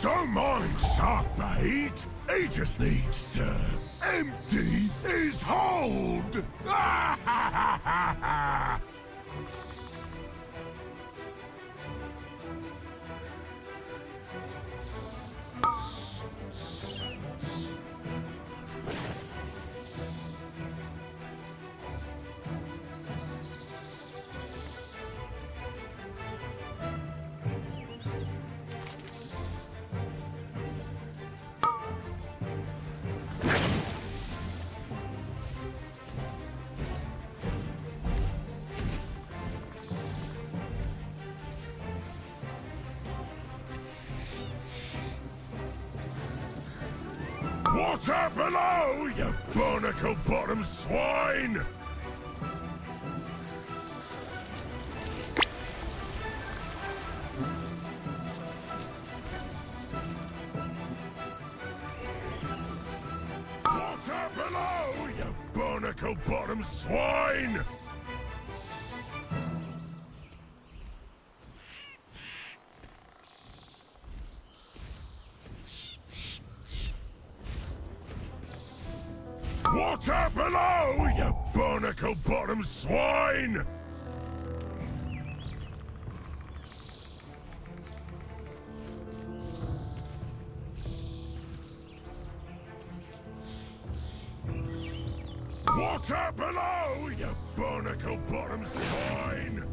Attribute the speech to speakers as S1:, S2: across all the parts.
S1: don't mind shark bait. He just needs to empty his hold. Water below, you barnacle-bottom swine! Water below, you barnacle-bottom swine! Water below, you barnacle-bottom swine! Water below, you barnacle-bottom swine!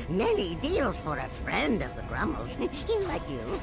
S2: Many deals for a friend of the Grummles, like you.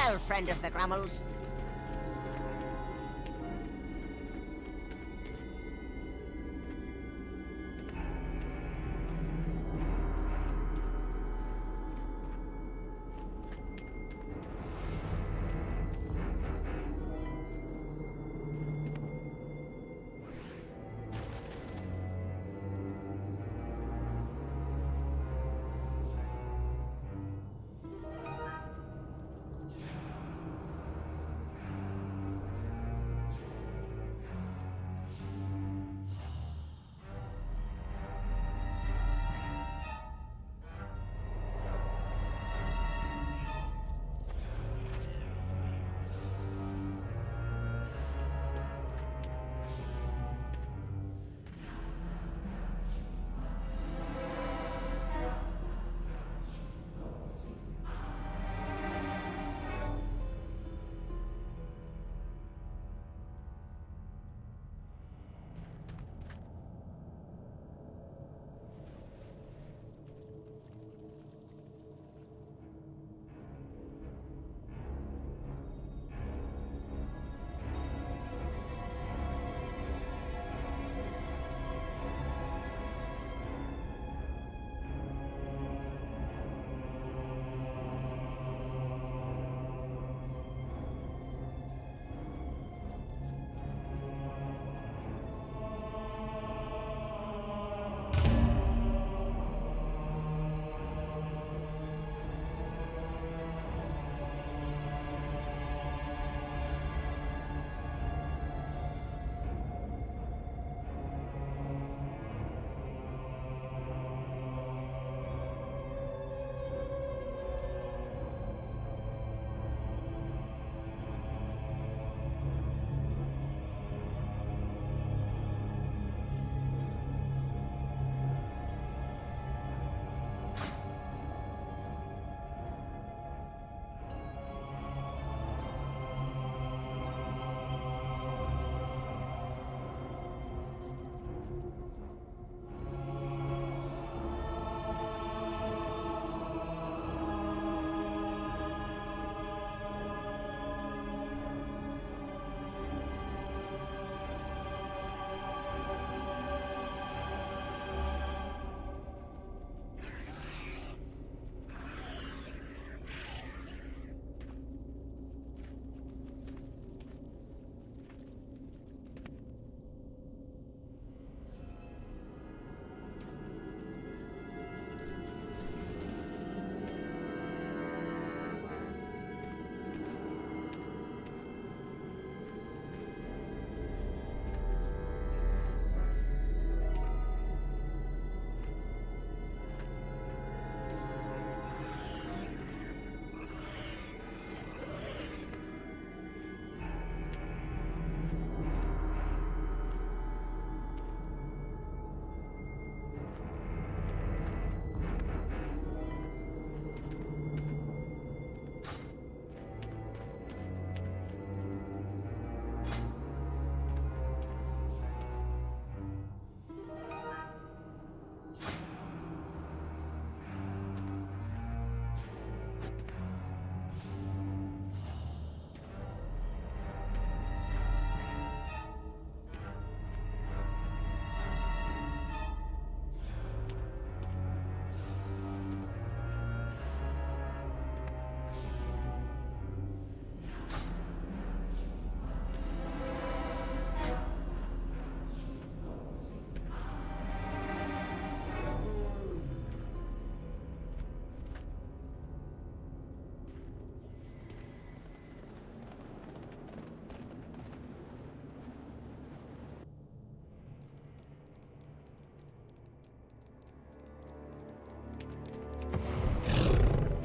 S2: well, friend of the Grummles.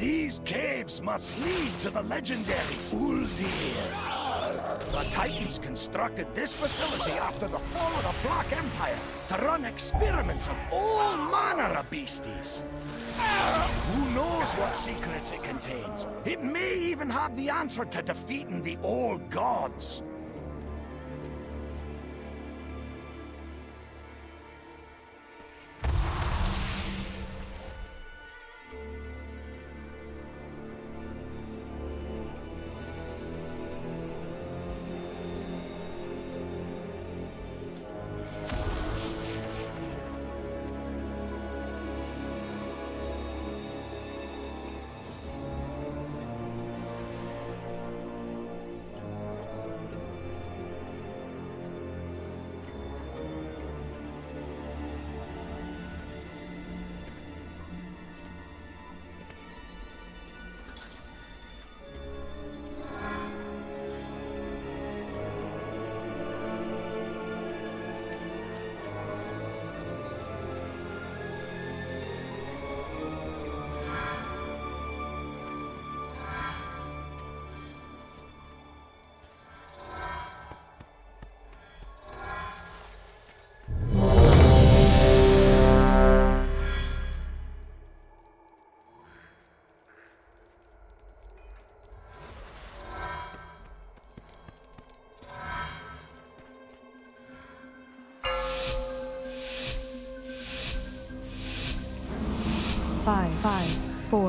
S1: These caves must lead to the legendary Uldir. The Titans constructed this facility after the fall of the Black Empire to run experiments on all manner of beasties. Who knows what secrets it contains? It may even have the answer to defeating the old gods.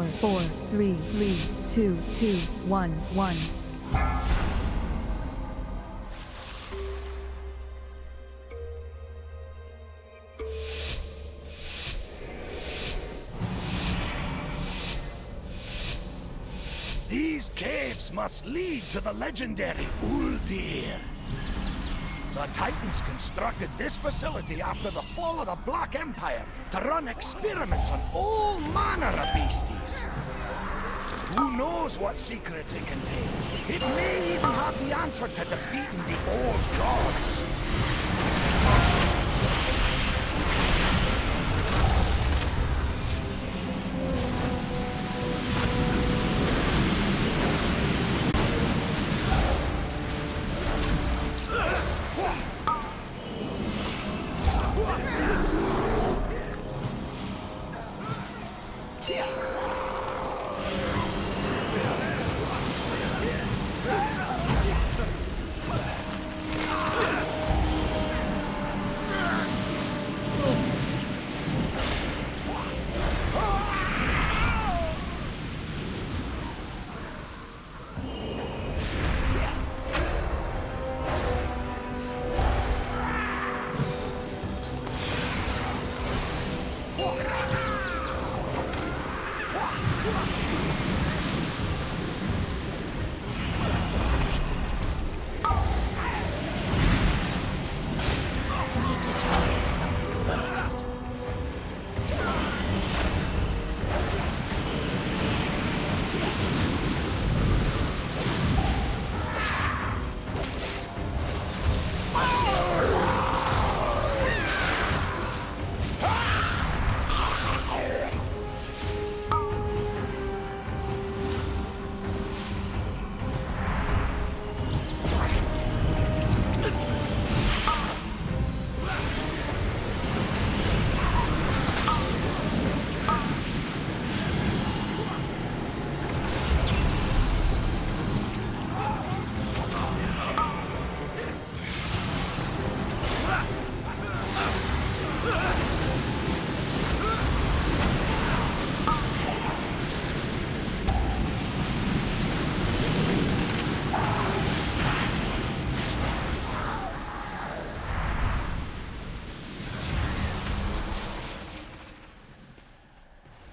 S3: 4, 3, 2, 1, 1.
S1: These caves must lead to the legendary Uldir. The Titans constructed this facility after the fall of the Black Empire to run experiments on all manner of beasties. Who knows what secrets it contains? It may even have the answer to defeating the old gods.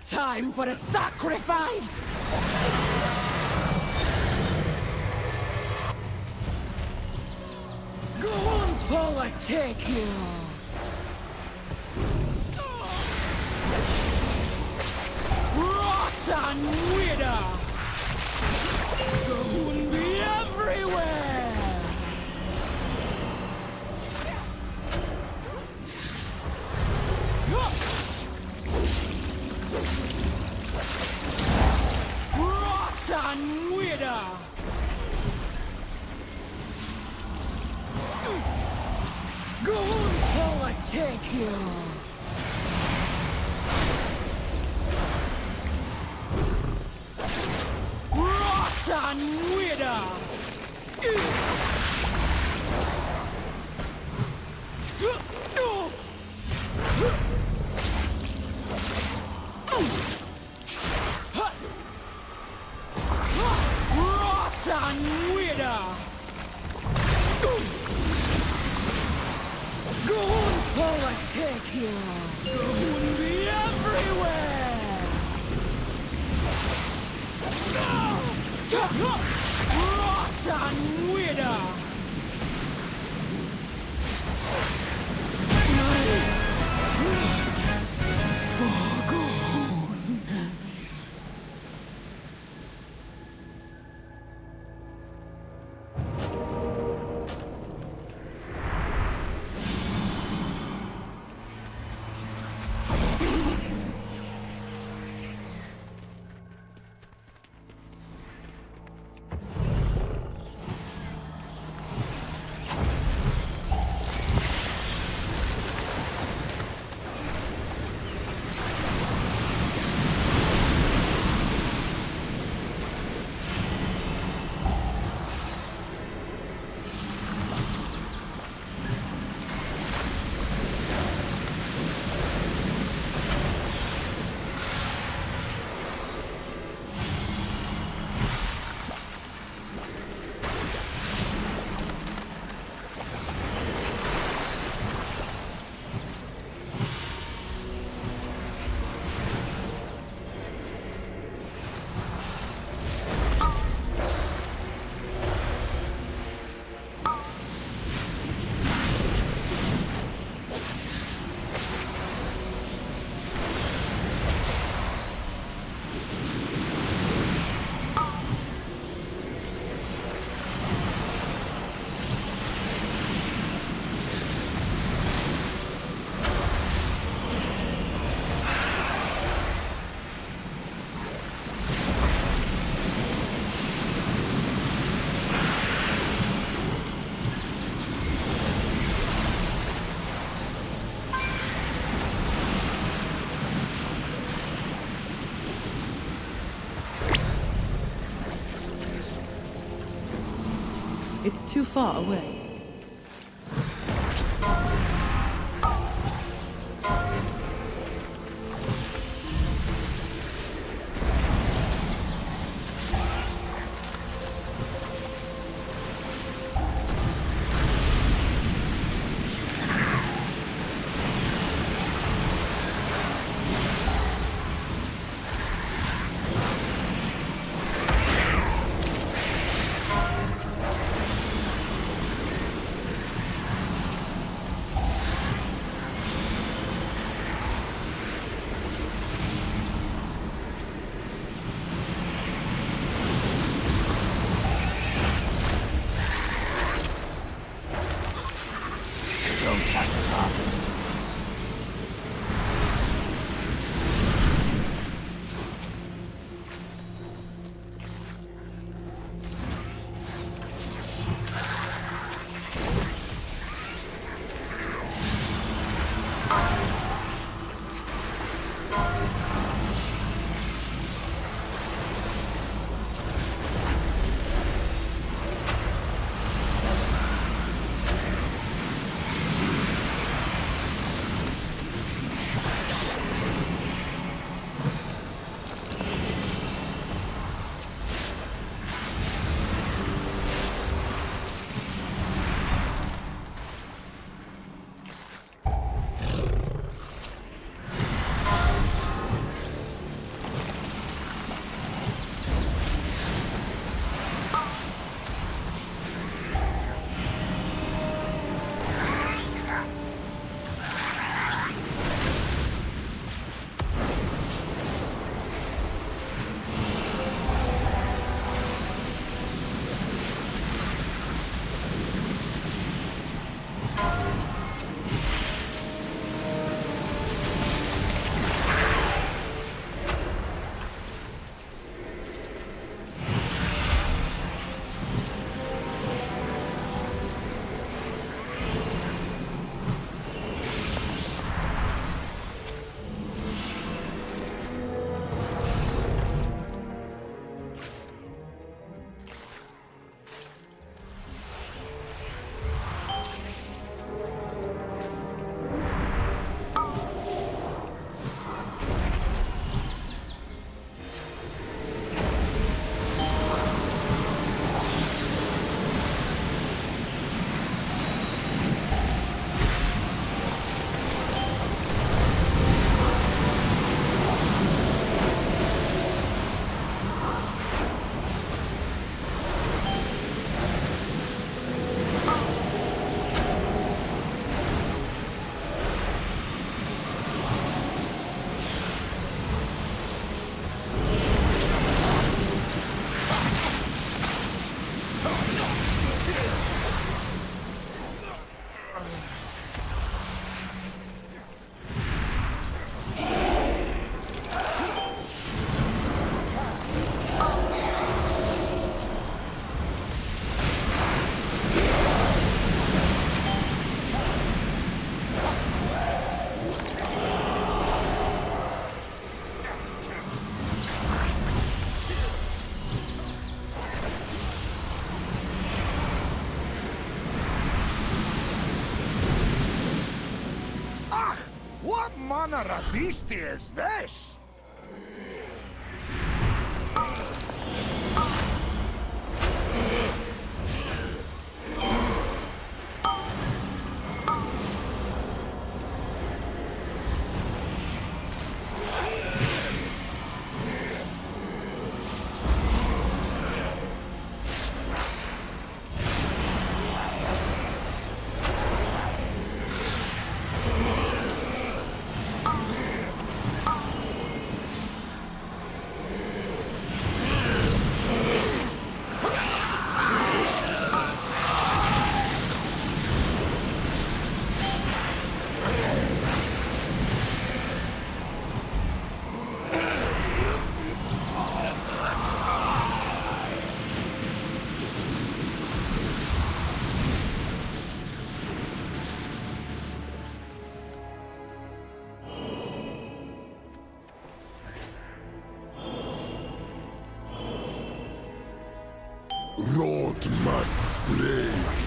S4: Time for a sacrifice! Goons will take you! Rotten wither! Goon be everywhere! Rotten wither! Goons will take you! Rotten wither! Rotten wither! Goons will take you! Goon be everywhere! Rotten wither! For Goon! It's too far away.
S1: What manner of beast is this?
S5: Rot must spread.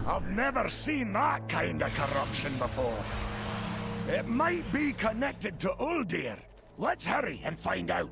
S1: I've never seen that kind of corruption before. It might be connected to Uldir. Let's hurry and find out.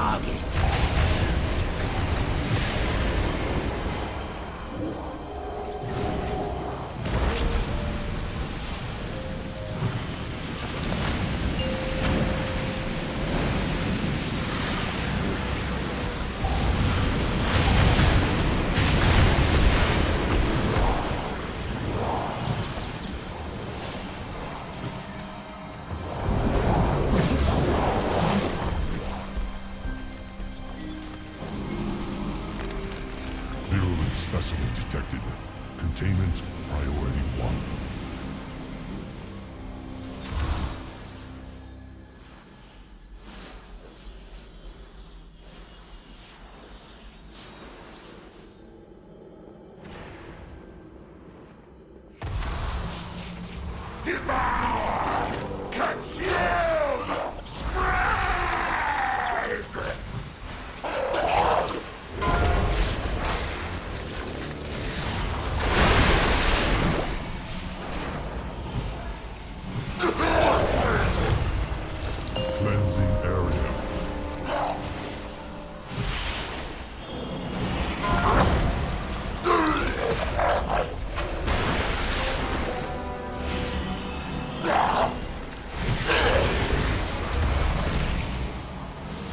S2: target.
S5: Virulent specimen detected. Containment priority 1.
S1: Devour! Consume! Spread!
S5: Cleansing area.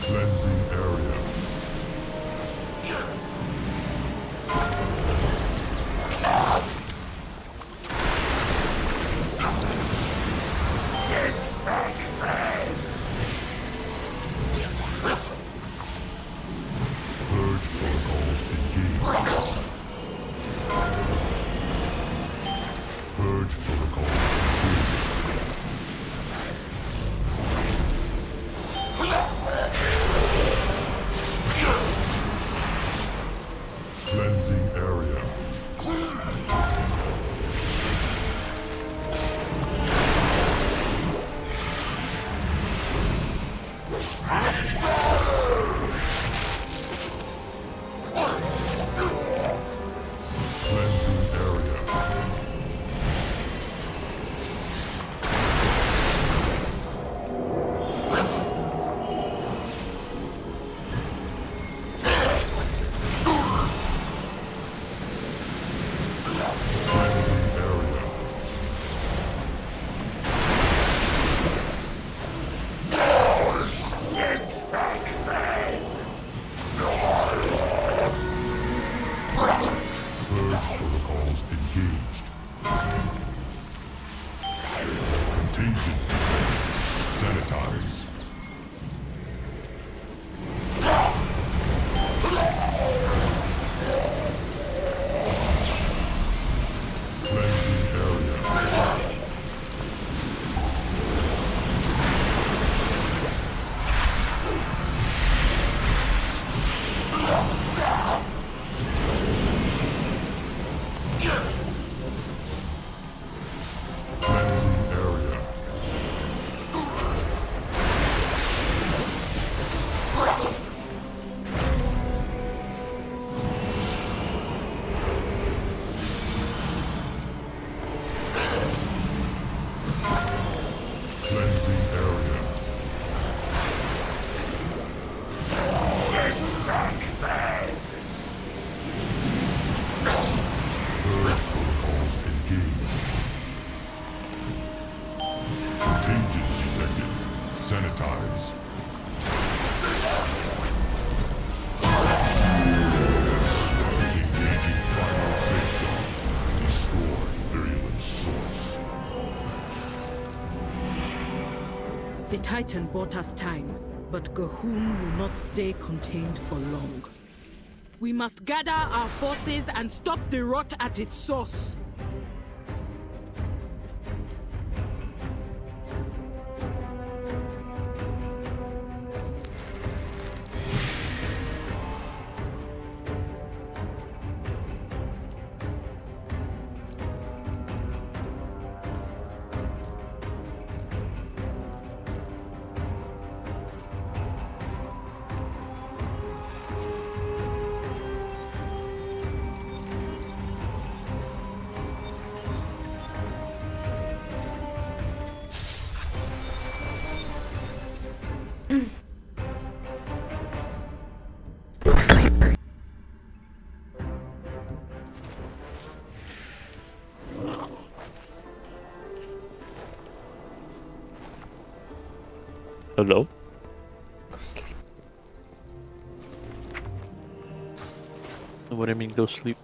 S5: Cleansing area.
S1: Infected!
S5: Purge protocols engaged. Purge protocols engaged. Cleansing area. Cleansing area. Cleansing area.
S1: Infected!
S5: Purge protocols engaged. Contagion. Sanitize. Cleansing area. Cleansing area. Cleansing area.
S1: Infected!
S5: Purge protocols engaged. Contagion detected. Sanitize. Engaging primary safeguard. Destroy virulent source.
S6: The Titan bought us time, but Gahun will not stay contained for long. We must gather our forces and stop the rot at its source.
S7: Hello?
S8: Go sleep.
S7: What do you mean go sleep?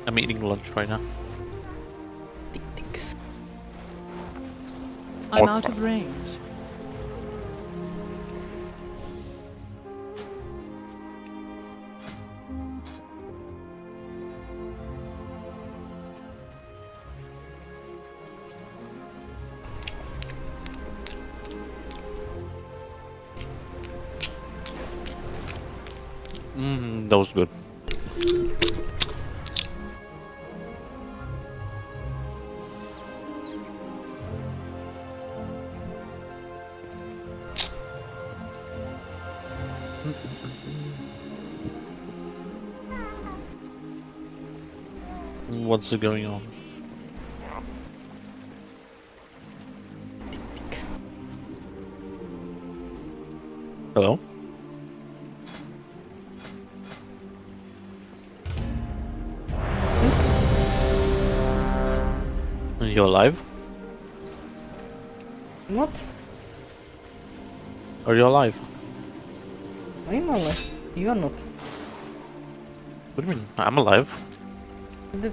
S7: I'm eating lunch right now.
S8: Tick ticks.
S3: I'm out of range.
S7: That was good. What's going on? Hello? You're alive?
S8: What?
S7: Are you alive?
S8: I'm alive. You are not.
S7: What do you mean? I'm alive.
S8: That.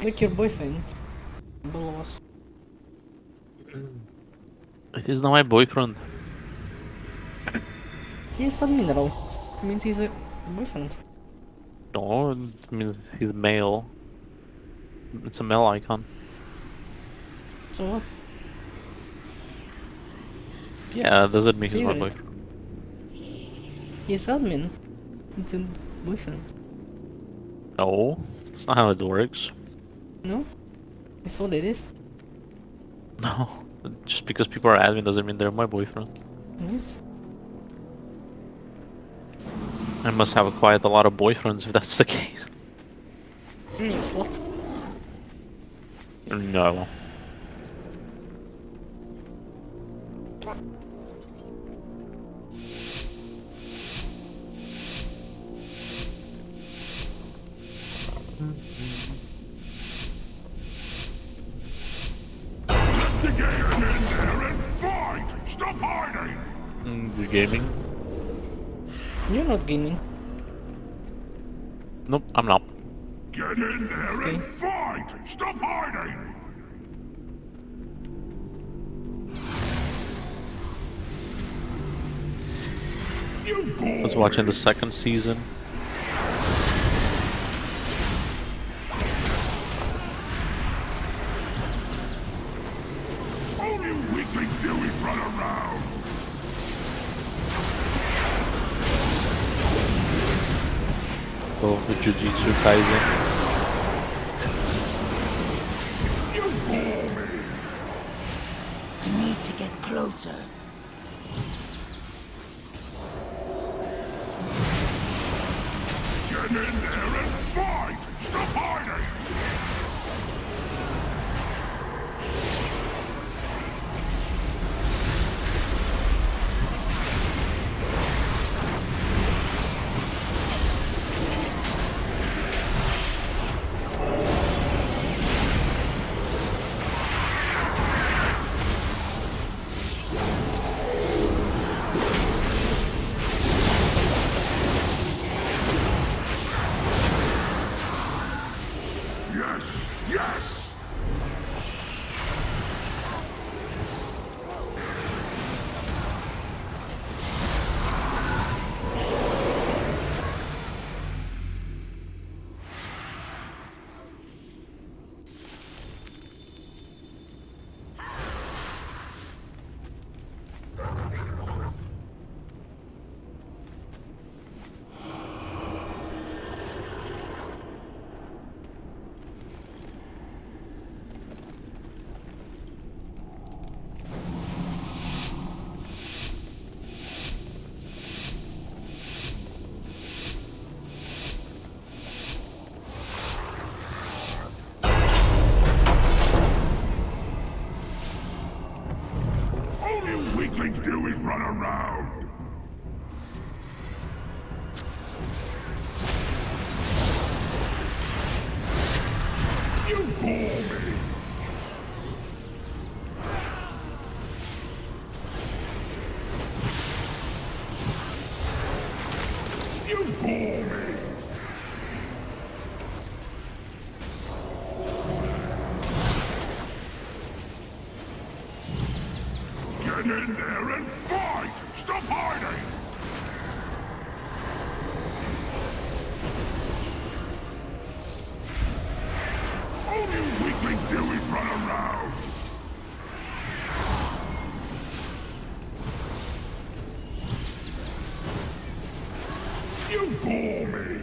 S8: Like your boyfriend. Below us.
S7: He's not my boyfriend.
S8: He is admin role. Means he's a boyfriend.
S7: No, it means he's male. It's a male icon.
S8: So what?
S7: Yeah, does it mean he's my
S8: Favorite.
S7: boyfriend?
S8: He's admin. It's a boyfriend.
S7: No, that's not how it works.
S8: No? That's what it is.
S7: No, just because people are admin doesn't mean they're my boyfriend.
S8: Yes.
S7: I must have acquired a lot of boyfriends if that's the case.
S8: You slut.
S7: No.
S5: Get in there and fight! Stop hiding!
S7: You gaming?
S8: You're not gaming.
S7: Nope, I'm not.
S5: Get in there
S8: Okay.
S5: and fight! Stop hiding! You
S7: I was watching the second season.
S5: All you weaklings do is run around!
S7: Oh, the Jujutsu Kaisen.
S5: You bore me!
S2: I need to get closer.
S5: Get in there and fight! Stop hiding! Yes! Yes! weaklings do is run around. You bore me. You bore me. Get in there and fight! Stop hiding! All you weaklings do is run around. You bore me.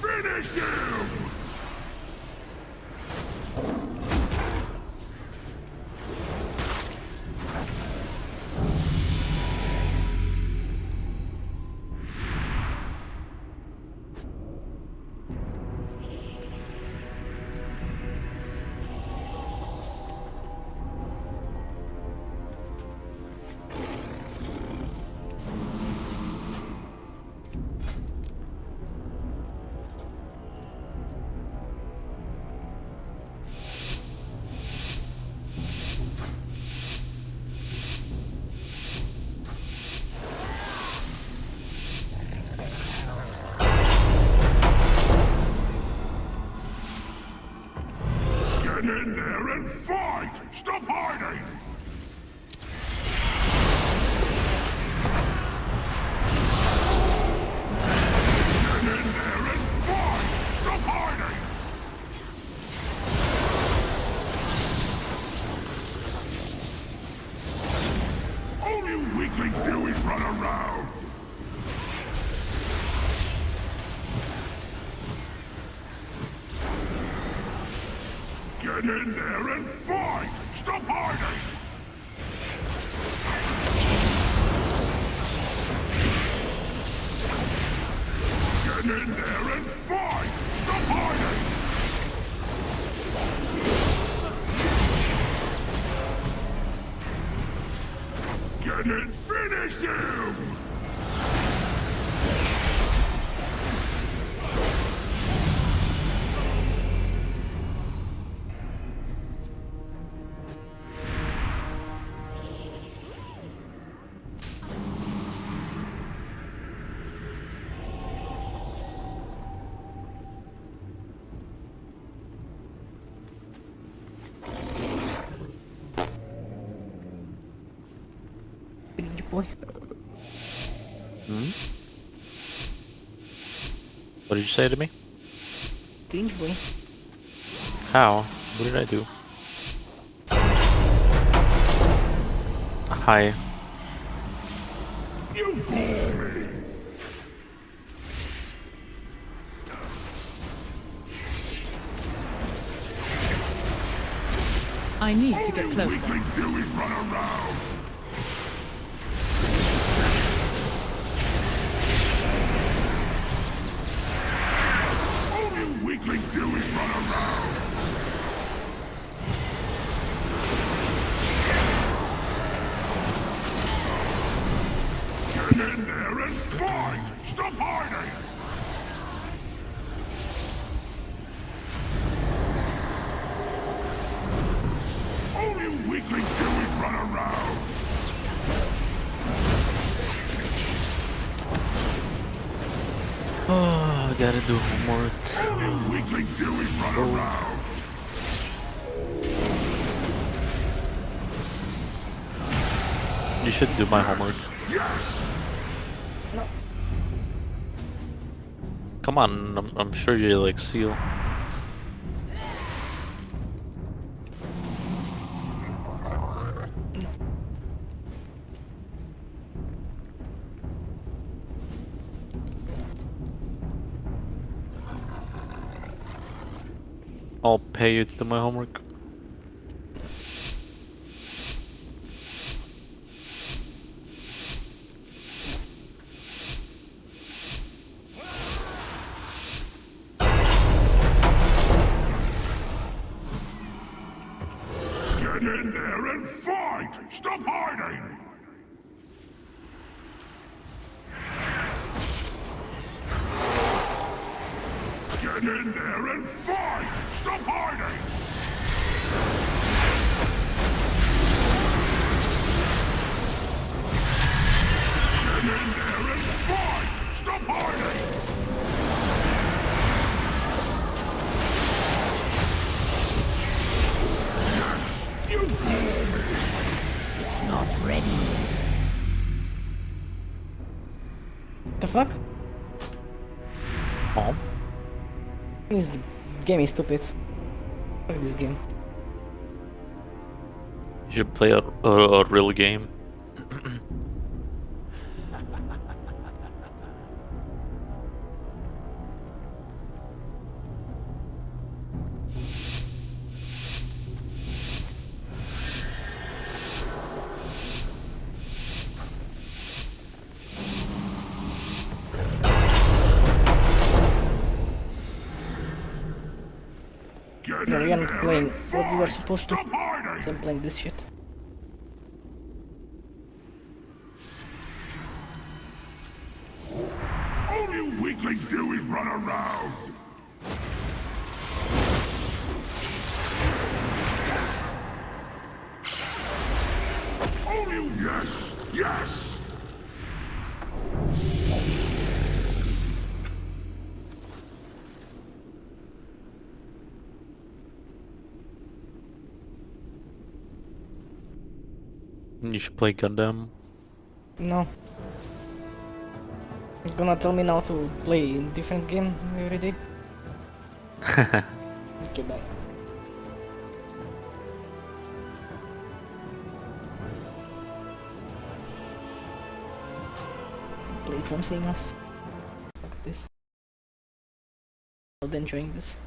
S5: Finish him! Get in there and fight! Stop hiding! Get in there and fight! Stop hiding! All you weaklings do is run around. Get in there and fight! Stop hiding! Get in there and fight! Stop hiding! Get in! Finish him!
S8: Good boy.
S7: Hmm? What did you say to me?
S8: Good boy.
S7: How? What did I do? Hi.
S5: You bore me!
S6: I need to
S5: All
S6: get
S5: you
S6: closer.
S5: weaklings do is run around. All you weaklings do is run around. Get in there and fight! Stop hiding! All you weaklings do is run around.
S7: Oh, I gotta do homework.
S5: All you weaklings do is run around.
S7: You should do my homework.
S5: Yes!
S7: Come on, I'm sure you like seal. I'll pay you to do my homework.
S5: Get in there and fight! Stop hiding! Get in there and fight! Stop hiding! Get in there and fight! Stop hiding! Yes! You bore me!
S2: It's not ready yet.
S8: The fuck?
S7: Oh.
S8: This game is stupid. Fuck this game.
S7: You should play a real game.
S5: Get
S8: No,
S5: in
S8: we are not
S5: there
S8: playing
S5: and
S8: what you are
S5: fight!
S8: supposed to.
S5: Stop hiding!
S8: I'm playing this shit.
S5: All you weaklings do is run around! All you... Yes! Yes!
S7: You should play Gundam.
S8: No. You're gonna tell me now to play a different game every day? Okay, bye. Play something else. Fuck this. Not enjoying this.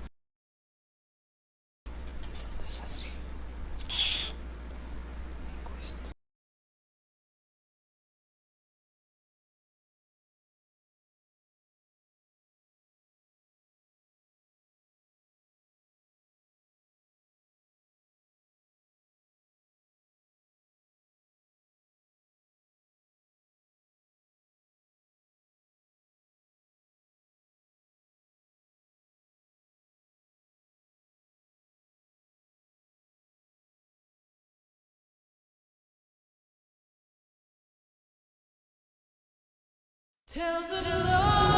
S6: Tales of love.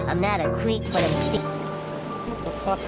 S2: I'm not a creep, but I'm sick.
S8: What the fuck?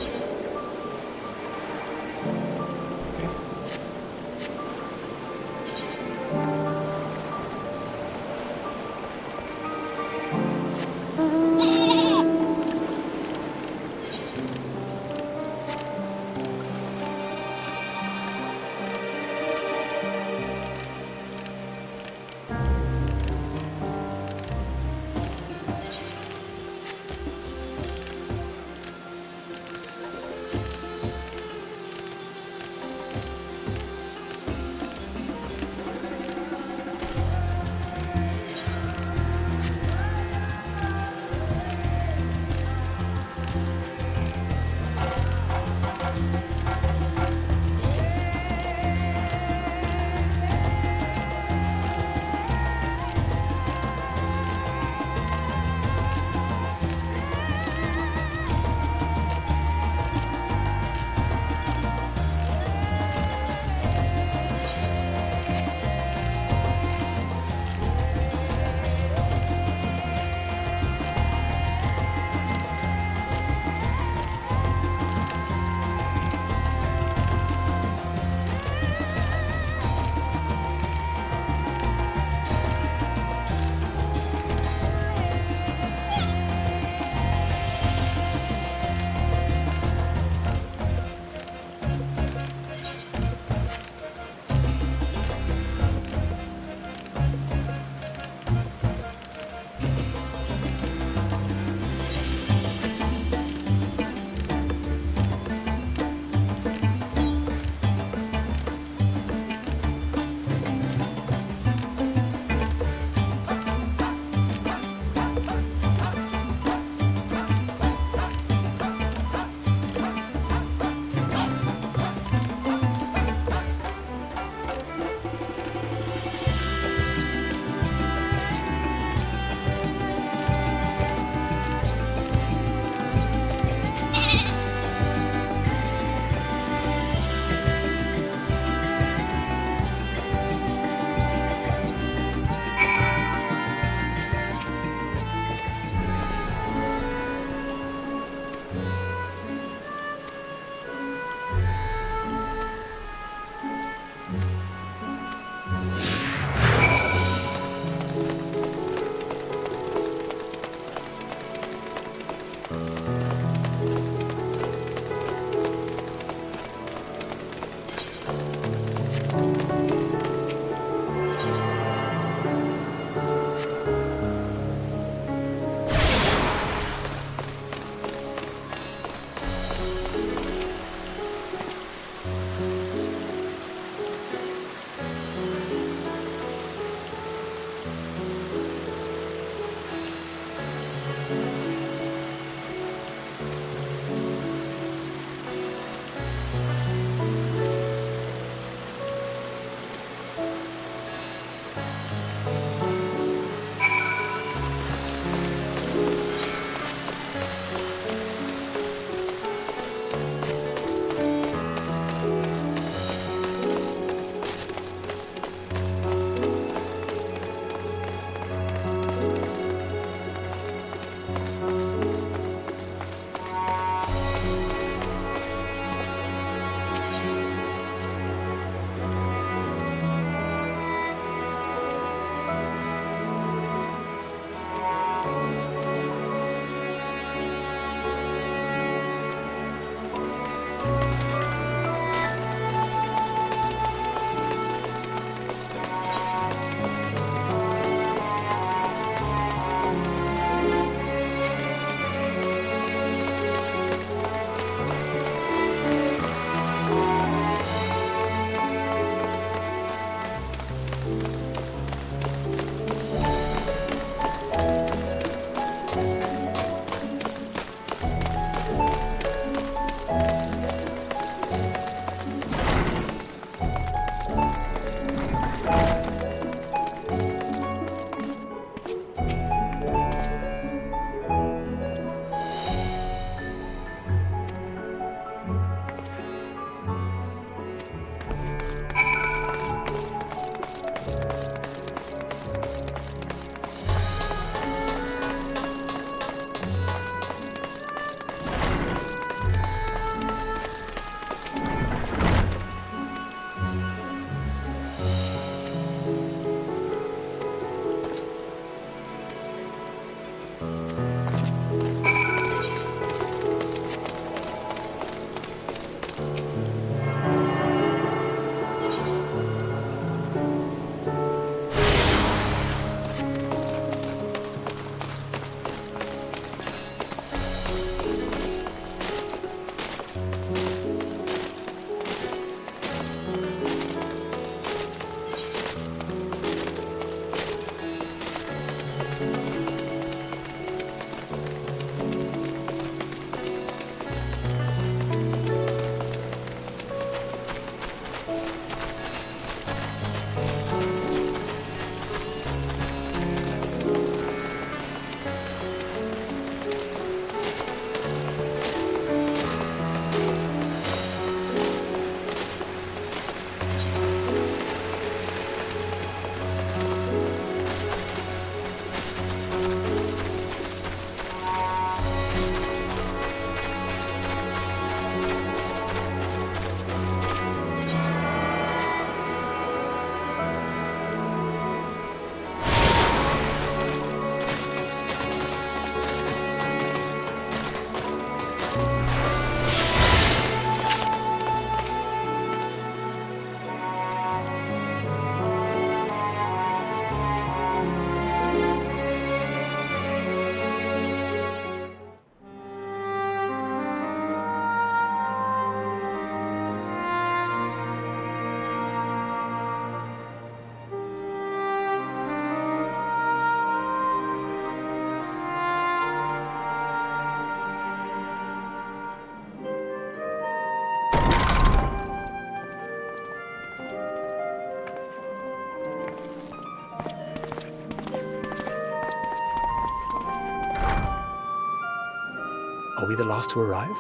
S9: Are we the last to arrive?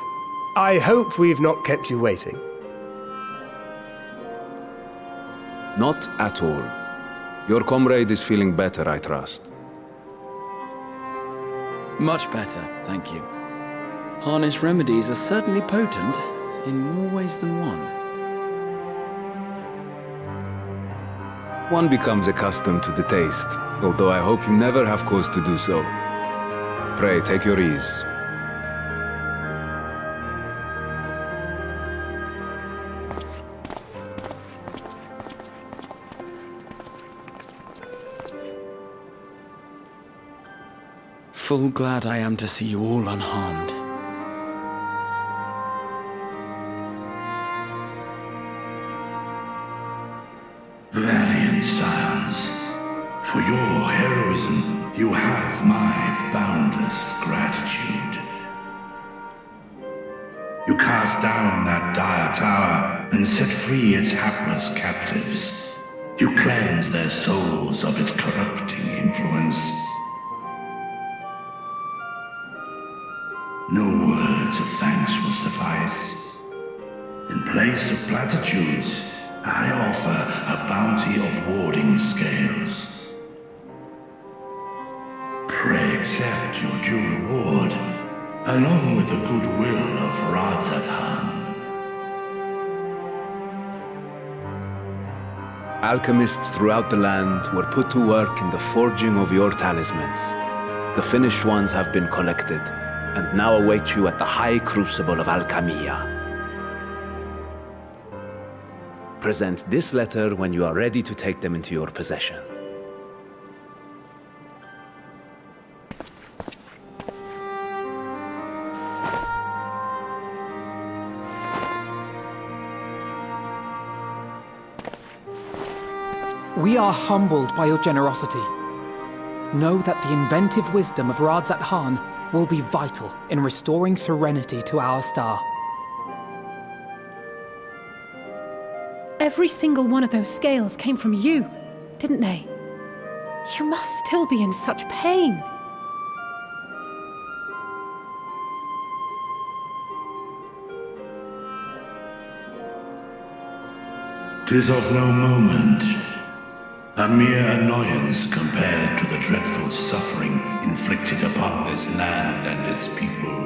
S9: I hope we've not kept you waiting.
S10: Not at all. Your comrade is feeling better, I trust.
S11: Much better, thank you. Harness remedies are certainly potent, in more ways than one.
S10: One becomes accustomed to the taste, although I hope you never have cause to do so. Pray, take your ease.
S11: Full glad I am to see you all unharmed.
S5: Valiant scions, for your heroism, you have my boundless gratitude. You cast down that dire tower and set free its hapless captives. You cleanse their souls of its corrupting influence. No words of thanks will suffice. In place of platitudes, I offer a bounty of warding scales. Pray accept your due reward, along with the goodwill of Radzat-Han.
S10: Alchemists throughout the land were put to work in the forging of your talismans. The finished ones have been collected, and now await you at the High Crucible of Alchemia. Present this letter when you are ready to take them into your possession.
S12: We are humbled by your generosity. Know that the inventive wisdom of Radzat-Han will be vital in restoring serenity to our star.
S13: Every single one of those scales came from you, didn't they? You must still be in such pain.
S5: 'Tis of no moment. A mere annoyance compared to the dreadful suffering inflicted upon this land and its people.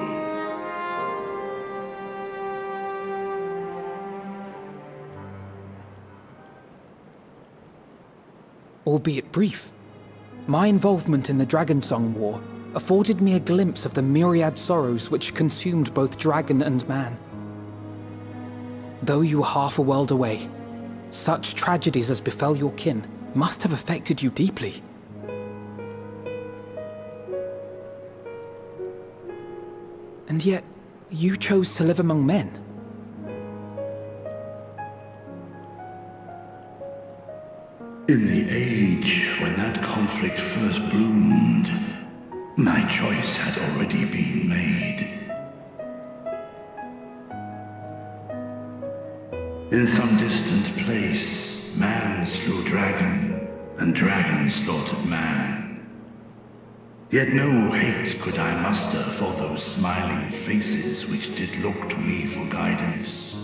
S12: Albeit brief, my involvement in the Dragonsong War afforded me a glimpse of the myriad sorrows which consumed both dragon and man. Though you were half a world away, such tragedies as befell your kin must have affected you deeply. And yet, you chose to live among men.
S5: In the age when that conflict first bloomed, my choice had already been made. In some distant place, man slew dragon, and dragon slaughtered man. Yet no hate could I muster for those smiling faces which did look to me for guidance.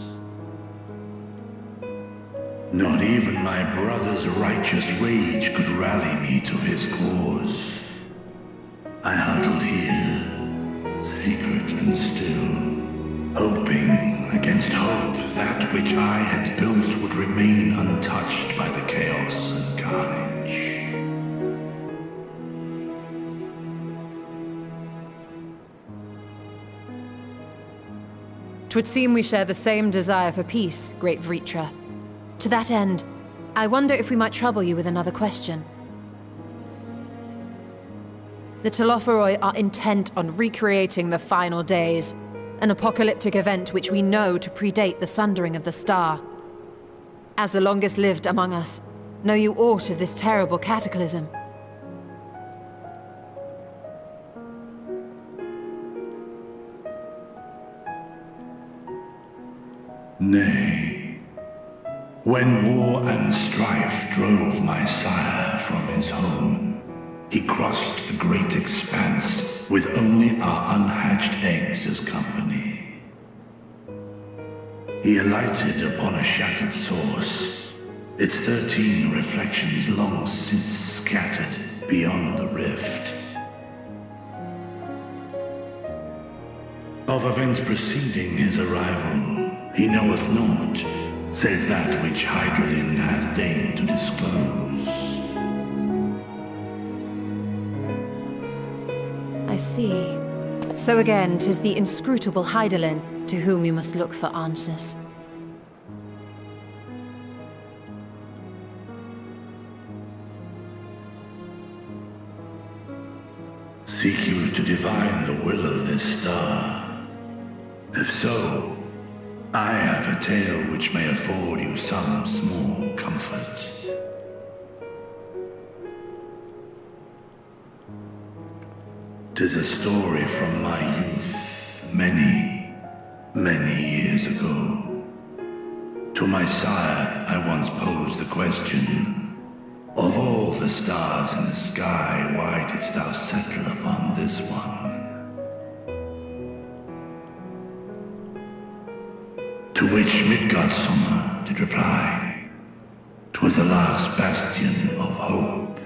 S5: Not even my brother's righteous rage could rally me to his cause. I huddled here, secret and still, hoping against hope that which I had built would remain untouched by the chaos and carnage.
S14: Twould seem we share the same desire for peace, great Vritra. To that end, I wonder if we might trouble you with another question. The Telophoroi are intent on recreating the final days, an apocalyptic event which we know to predate the sundering of the star. As the longest lived among us, know you aught of this terrible cataclysm?
S5: Nay. When war and strife drove my sire from his home, he crossed the great expanse with only our unhatched eggs as company. He alighted upon a shattered source, its 13 reflections long since scattered beyond the rift. Of events preceding his arrival, he knoweth naught, save that which Hydralin hath deigned to disclose.
S14: I see. So again, 'tis the inscrutable Hydaelyn to whom you must look for answers.
S5: Seek you to divine the will of this star? If so, I have a tale which may afford you some small comfort. Tis a story from my youth, many, many years ago. To my sire, I once posed the question, of all the stars in the sky, why didst thou settle upon this one? To which Midgardsummer did reply, 'twas the last bastion of hope.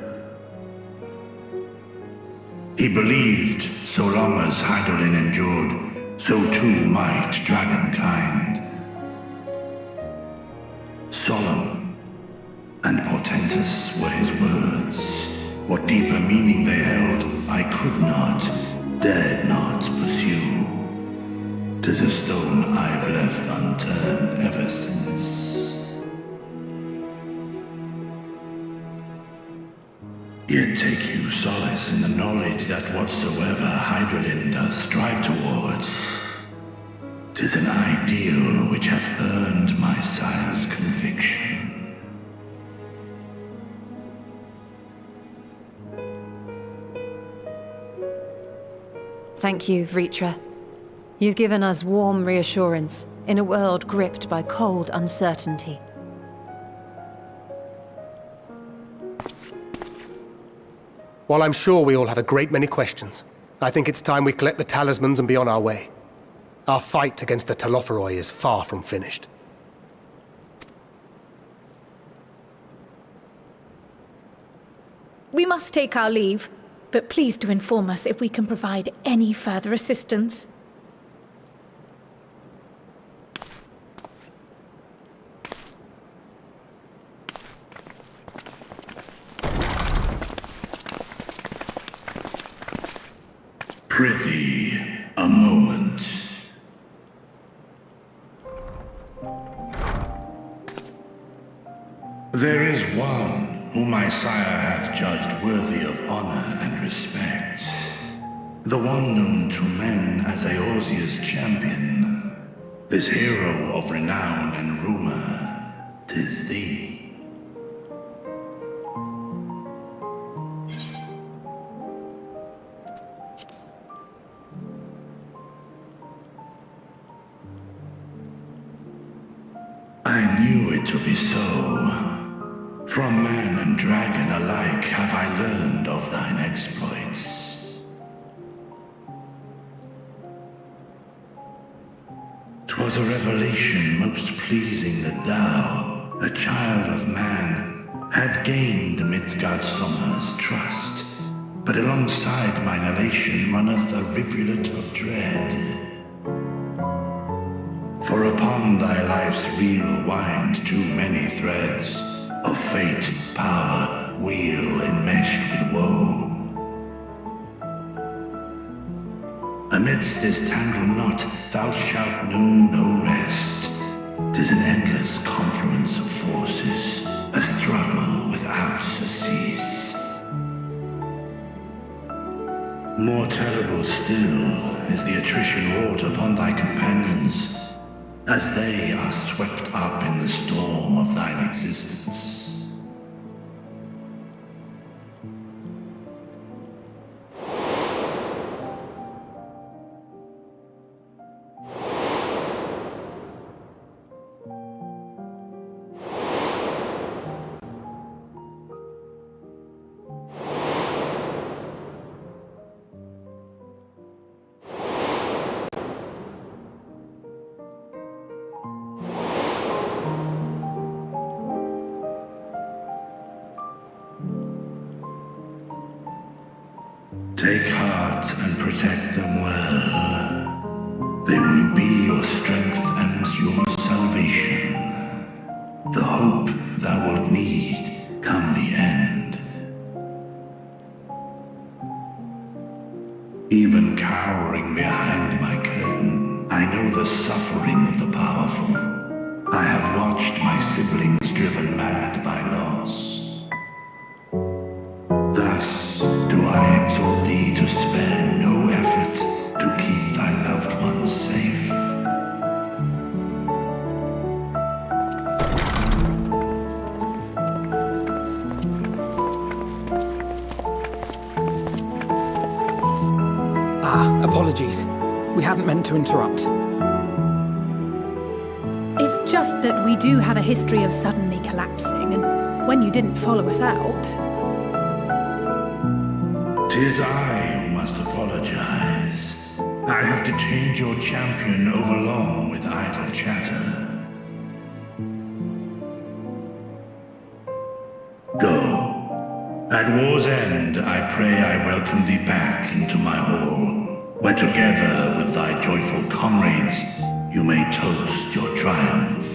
S5: He believed, so long as Hydaelyn endured, so too might dragonkind. Solemn and portentous were his words. What deeper meaning they held, I could not, dared not pursue. 'Tis a stone I've left unturned ever since. Yet take you solace in the knowledge that whatsoever Hydaelyn does strive towards, 'tis an ideal which hath earned my sire's conviction.
S14: Thank you, Vritra. You've given us warm reassurance in a world gripped by cold uncertainty.
S9: While I'm sure we all have a great many questions, I think it's time we collect the talismans and be on our way. Our fight against the Telophoroi is far from finished.
S13: We must take our leave, but please do inform us if we can provide any further assistance.
S5: Prithee, a moment. There is one whom my sire hath judged worthy of honor and respect. The one known to men as Eorzea's champion. This hero of renown and rumor, 'tis thee. I knew it to be so. From man and dragon alike have I learned of thine exploits. 'Twas a revelation most pleasing that thou, a child of man, had gained Midgardsummer's trust. But alongside mine elation runneth a rivulet of dread. For upon thy life's reel wind too many threads of fate, power, weal enmeshed with woe. Amidst this tangled knot thou shalt know no rest. 'Tis an endless confluence of forces, a struggle without surcease. More terrible still is the attrition wrought upon thy companions, as they are swept up in the storm of thine existence. Take heart and protect them well. They will be your strength and your salvation. The hope thou wilt need come the end. Even cowering behind my curtain, I know the suffering of the powerful. I have watched my siblings driven mad by loss. Thus do I exhort thee to spare no effort to keep thy loved ones safe.
S12: Apologies. We hadn't meant to interrupt.
S13: It's just that we do have a history of suddenly collapsing, and when you didn't follow us out...
S5: 'Tis I who must apologize. I have detained your champion overlong with idle chatter. Go. At war's end, I pray I welcome thee back into my hall, where together with thy joyful comrades, you may toast your triumph.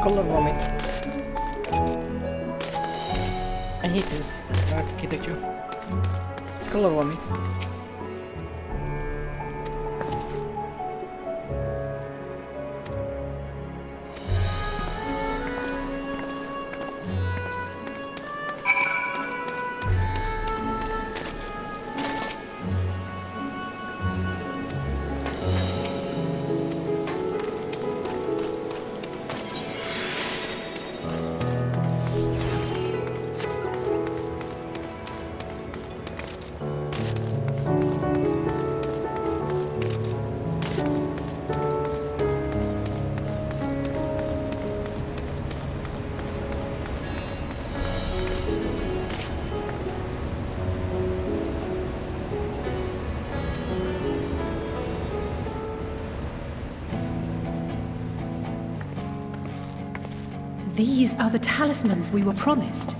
S8: Color vomit. I hate this architecture. It's color vomit.
S13: These are the talismans we were promised.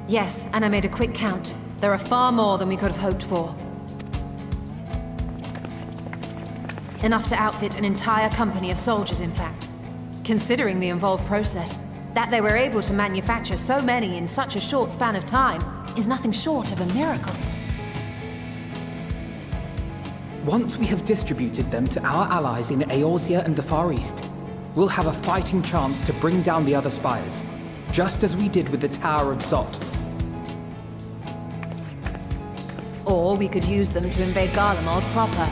S14: Yes, and I made a quick count. There are far more than we could have hoped for. Enough to outfit an entire company of soldiers, in fact. Considering the involved process, that they were able to manufacture so many in such a short span of time is nothing short of a miracle.
S12: Once we have distributed them to our allies in Eorzea and the Far East, we'll have a fighting chance to bring down the other spires, just as we did with the Tower of Zot.
S14: Or we could use them to invade Garlemald proper,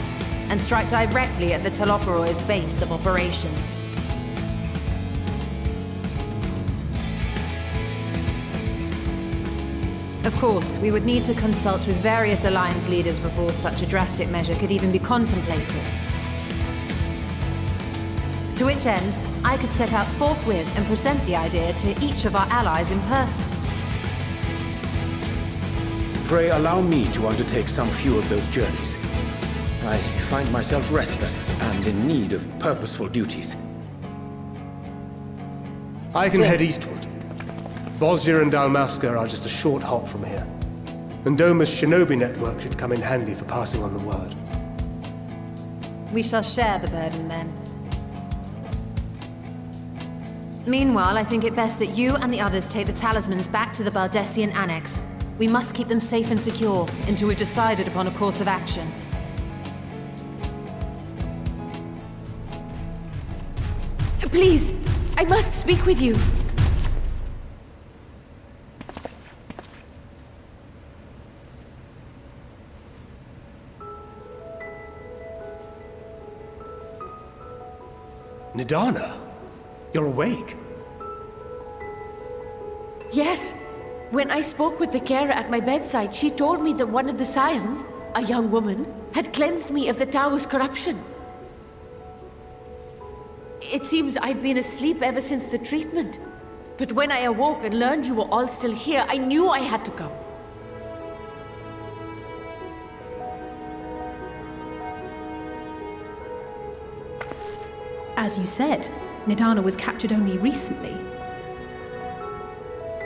S14: and strike directly at the Telophoroid's base of operations. Of course, we would need to consult with various Alliance leaders before such a drastic measure could even be contemplated. To which end, I could set out forthwith and present the idea to each of our allies in person.
S15: Pray allow me to undertake some few of those journeys. I find myself restless and in need of purposeful duties.
S9: I can head eastward. Bosnia and Dalmasca are just a short hop from here. And Doma's shinobi network should come in handy for passing on the word.
S14: We shall share the burden then. Meanwhile, I think it best that you and the others take the talismans back to the Baldessian Annex. We must keep them safe and secure until we've decided upon a course of action.
S13: Please, I must speak with you.
S9: Nidana, you're awake.
S16: Yes. When I spoke with the carer at my bedside, she told me that one of the scions, a young woman, had cleansed me of the tower's corruption. It seems I'd been asleep ever since the treatment. But when I awoke and learned you were all still here, I knew I had to come.
S13: As you said, Nidana was captured only recently.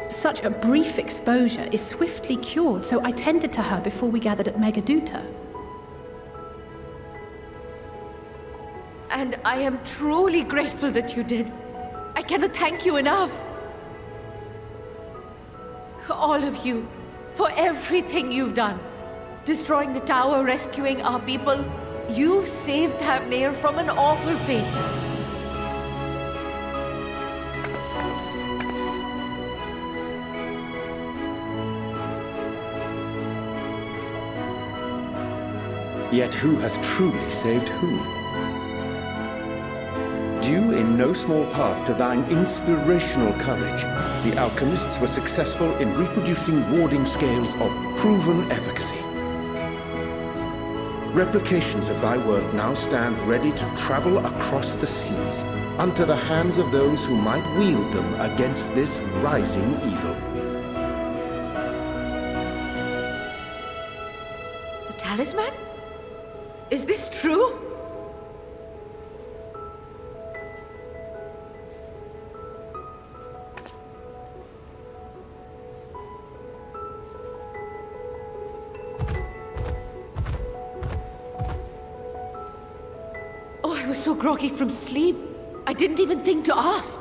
S13: Such a brief exposure is swiftly cured, so I tended to her before we gathered at Megaduta.
S16: And I am truly grateful that you did. I cannot thank you enough. All of you, for everything you've done. Destroying the tower, rescuing our people. You've saved Thavnair from an awful fate.
S15: Yet who hath truly saved whom? Due in no small part to thine inspirational courage, the alchemists were successful in reproducing warding scales of proven efficacy. Replications of thy work now stand ready to travel across the seas, unto the hands of those who might wield them against this rising evil.
S16: The talisman? Is this true? Oh, I was so groggy from sleep. I didn't even think to ask.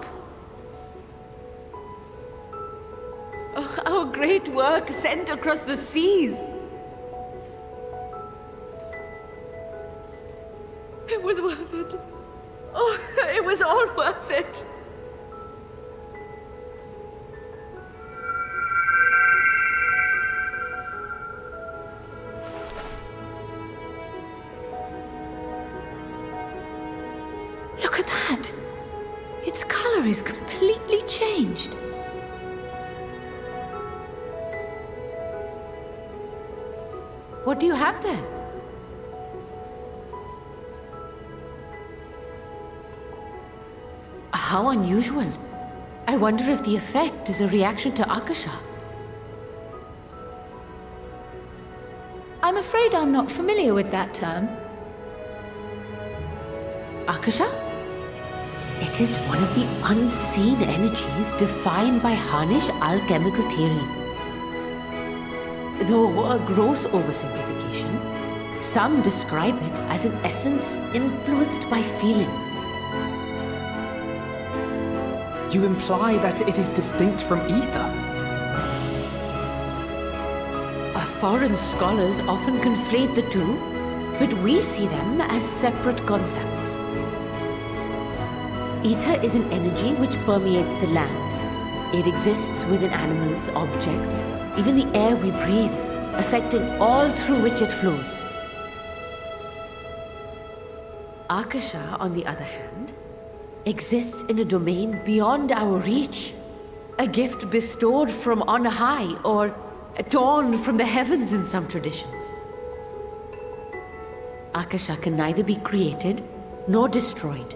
S16: Oh, our great work sent across the seas. It was worth it. Oh, it was all worth it.
S13: Look at that! Its color is completely changed.
S16: What do you have there? How unusual. I wonder if the effect is a reaction to Akasha.
S13: I'm afraid I'm not familiar with that term.
S16: Akasha? It is one of the unseen energies defined by Harnish alchemical theory. Though a gross oversimplification, some describe it as an essence influenced by feelings.
S12: You imply that it is distinct from ether?
S16: Foreign scholars often conflate the two, but we see them as separate concepts. Ether is an energy which permeates the land. It exists within animals, objects, even the air we breathe, affecting all through which it flows. Akasha, on the other hand, exists in a domain beyond our reach. A gift bestowed from on high, or torn from the heavens in some traditions. Akasha can neither be created nor destroyed.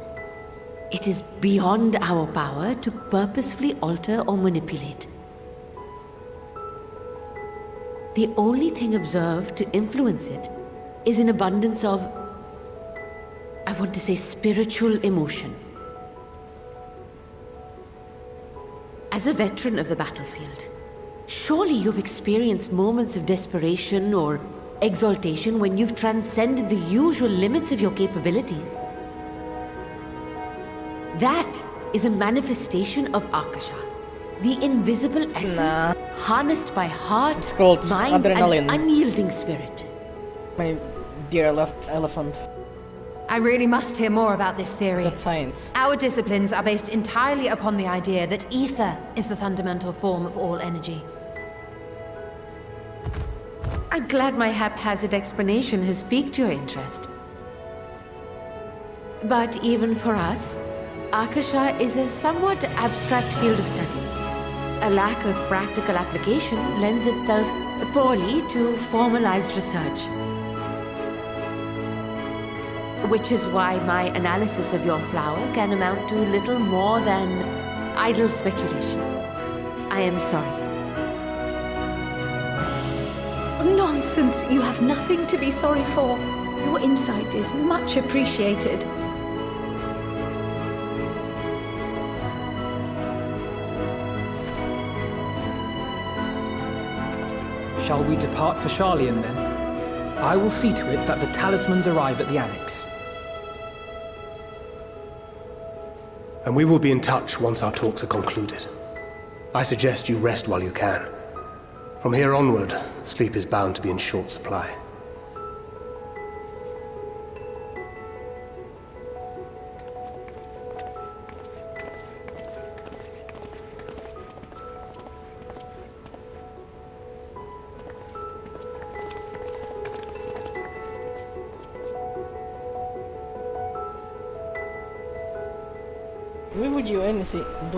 S16: It is beyond our power to purposefully alter or manipulate. The only thing observed to influence it is an abundance of, I want to say, spiritual emotion. As a veteran of the battlefield, surely you've experienced moments of desperation or exaltation when you've transcended the usual limits of your capabilities. That is a manifestation of Akasha, the invisible essence harnessed by heart, mind,
S8: adrenaline.
S16: and unyielding spirit.
S8: My dear elephant.
S14: I really must hear more about this theory.
S8: That's science.
S14: Our disciplines are based entirely upon the idea that ether is the fundamental form of all energy.
S16: I'm glad my haphazard explanation has piqued your interest. But even for us, Akasha is a somewhat abstract field of study. A lack of practical application lends itself poorly to formalized research. Which is why my analysis of your flower can amount to little more than idle speculation. I am sorry.
S13: Nonsense! You have nothing to be sorry for. Your insight is much appreciated.
S12: Shall we depart for Sharlayan then? I will see to it that the talismans arrive at the Annex.
S9: And we will be in touch once our talks are concluded. I suggest you rest while you can. From here onward, sleep is bound to be in short supply.
S8: Why would you do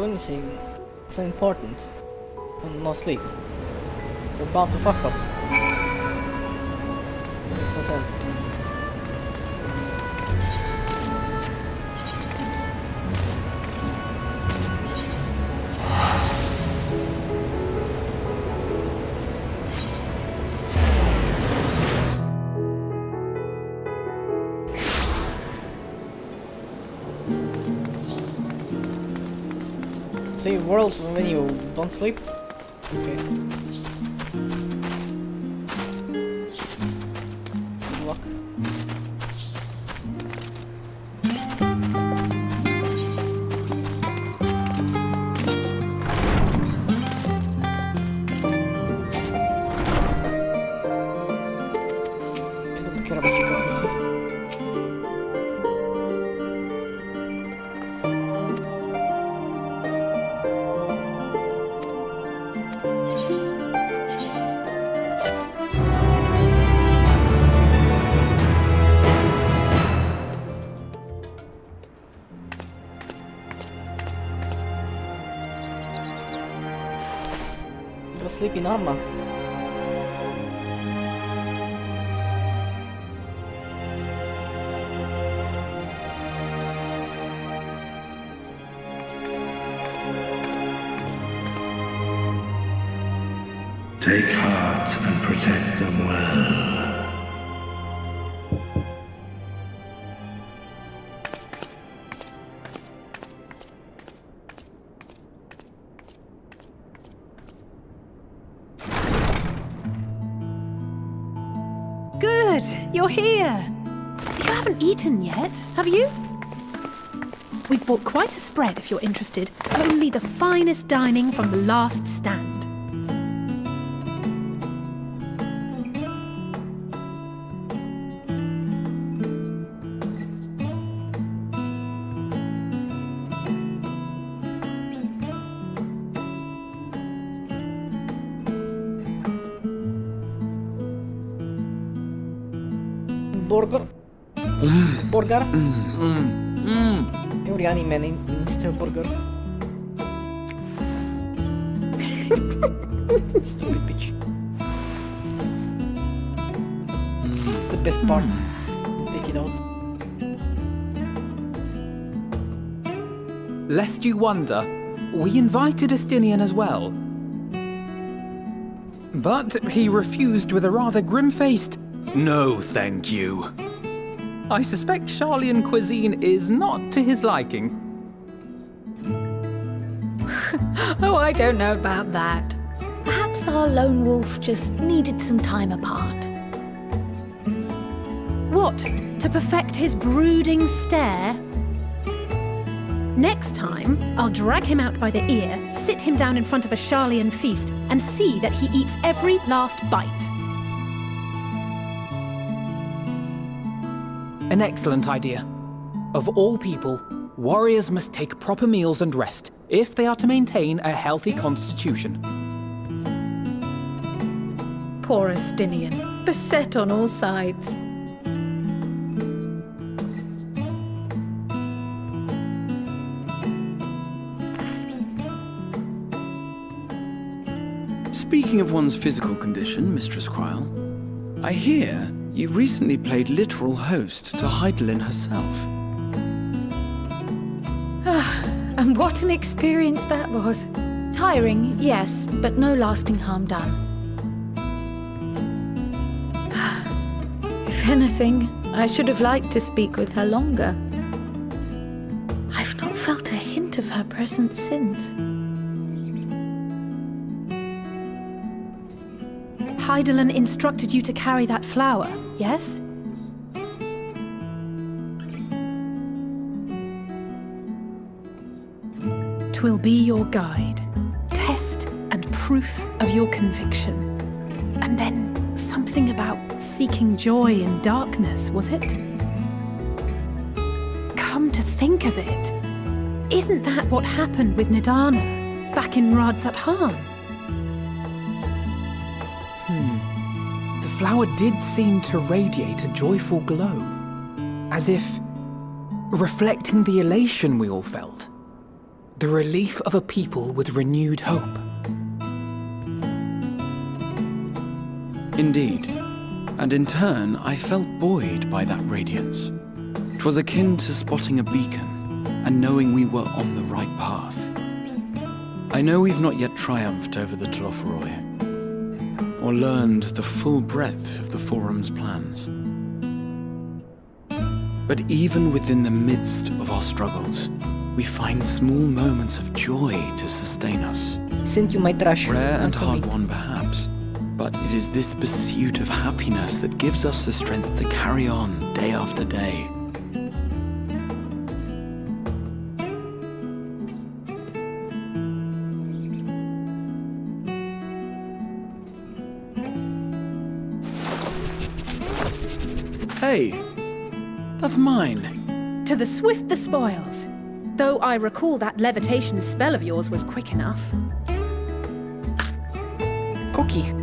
S8: anything so important and not sleep? You're bound to fuck up. Makes no sense. Save worlds when you don't sleep? Okay. Good luck. I don't care about you guys. Go sleep in armor.
S5: Take heart and protect them well.
S13: Good, you're here. You haven't eaten yet, have you? We've bought quite a spread if you're interested. Only the finest dining from the last stand.
S8: Burger. Burger. Biryani man Mr. Burger. Stupid bitch. The best part. Take it out.
S12: Lest you wonder, we invited Estinian as well. But he refused with a rather grim-faced, "No, thank you." I suspect Charlian cuisine is not to his liking.
S17: Oh, I don't know about that. Perhaps our lone wolf just needed some time apart.
S13: What? To perfect his brooding stare? Next time, I'll drag him out by the ear, sit him down in front of a Charlian feast, and see that he eats every last bite.
S12: An excellent idea. Of all people, warriors must take proper meals and rest if they are to maintain a healthy constitution.
S17: Poor Estinian, beset on all sides.
S11: Speaking of one's physical condition, Mistress Cryle, I hear you recently played literal host to Heidelin herself.
S17: And what an experience that was. Tiring, yes, but no lasting harm done. If anything, I should have liked to speak with her longer. I've not felt a hint of her presence since.
S13: Heidelin instructed you to carry that flower, yes? Twill be your guide, test and proof of your conviction. And then something about seeking joy in darkness, was it? Come to think of it, isn't that what happened with Nidana back in Radzat-Han?
S12: The flower did seem to radiate a joyful glow, as if reflecting the elation we all felt, the relief of a people with renewed hope.
S11: Indeed, and in turn I felt buoyed by that radiance. 'Twas akin to spotting a beacon and knowing we were on the right path. I know we've not yet triumphed over the Telophoroi, or learned the full breadth of the Forum's plans. But even within the midst of our struggles, we find small moments of joy to sustain us.
S8: Sent you my trash.
S11: Rare and hard-won, perhaps, but it is this pursuit of happiness that gives us the strength to carry on day after day. Hey, that's mine.
S13: To the swift the spoils. Though I recall that levitation spell of yours was quick enough.
S8: Cookie.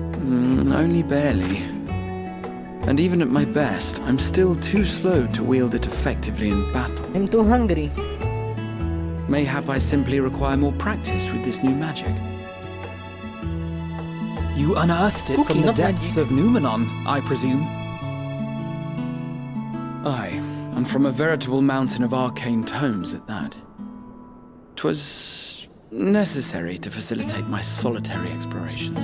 S11: Only barely. And even at my best, I'm still too slow to wield it effectively in battle.
S8: I'm too hungry.
S11: Mayhap I simply require more practice with this new magic.
S12: You unearthed it from the depths of Numenon, I presume?
S11: Aye, and from a veritable mountain of arcane tomes at that. 'Twas necessary to facilitate my solitary explorations.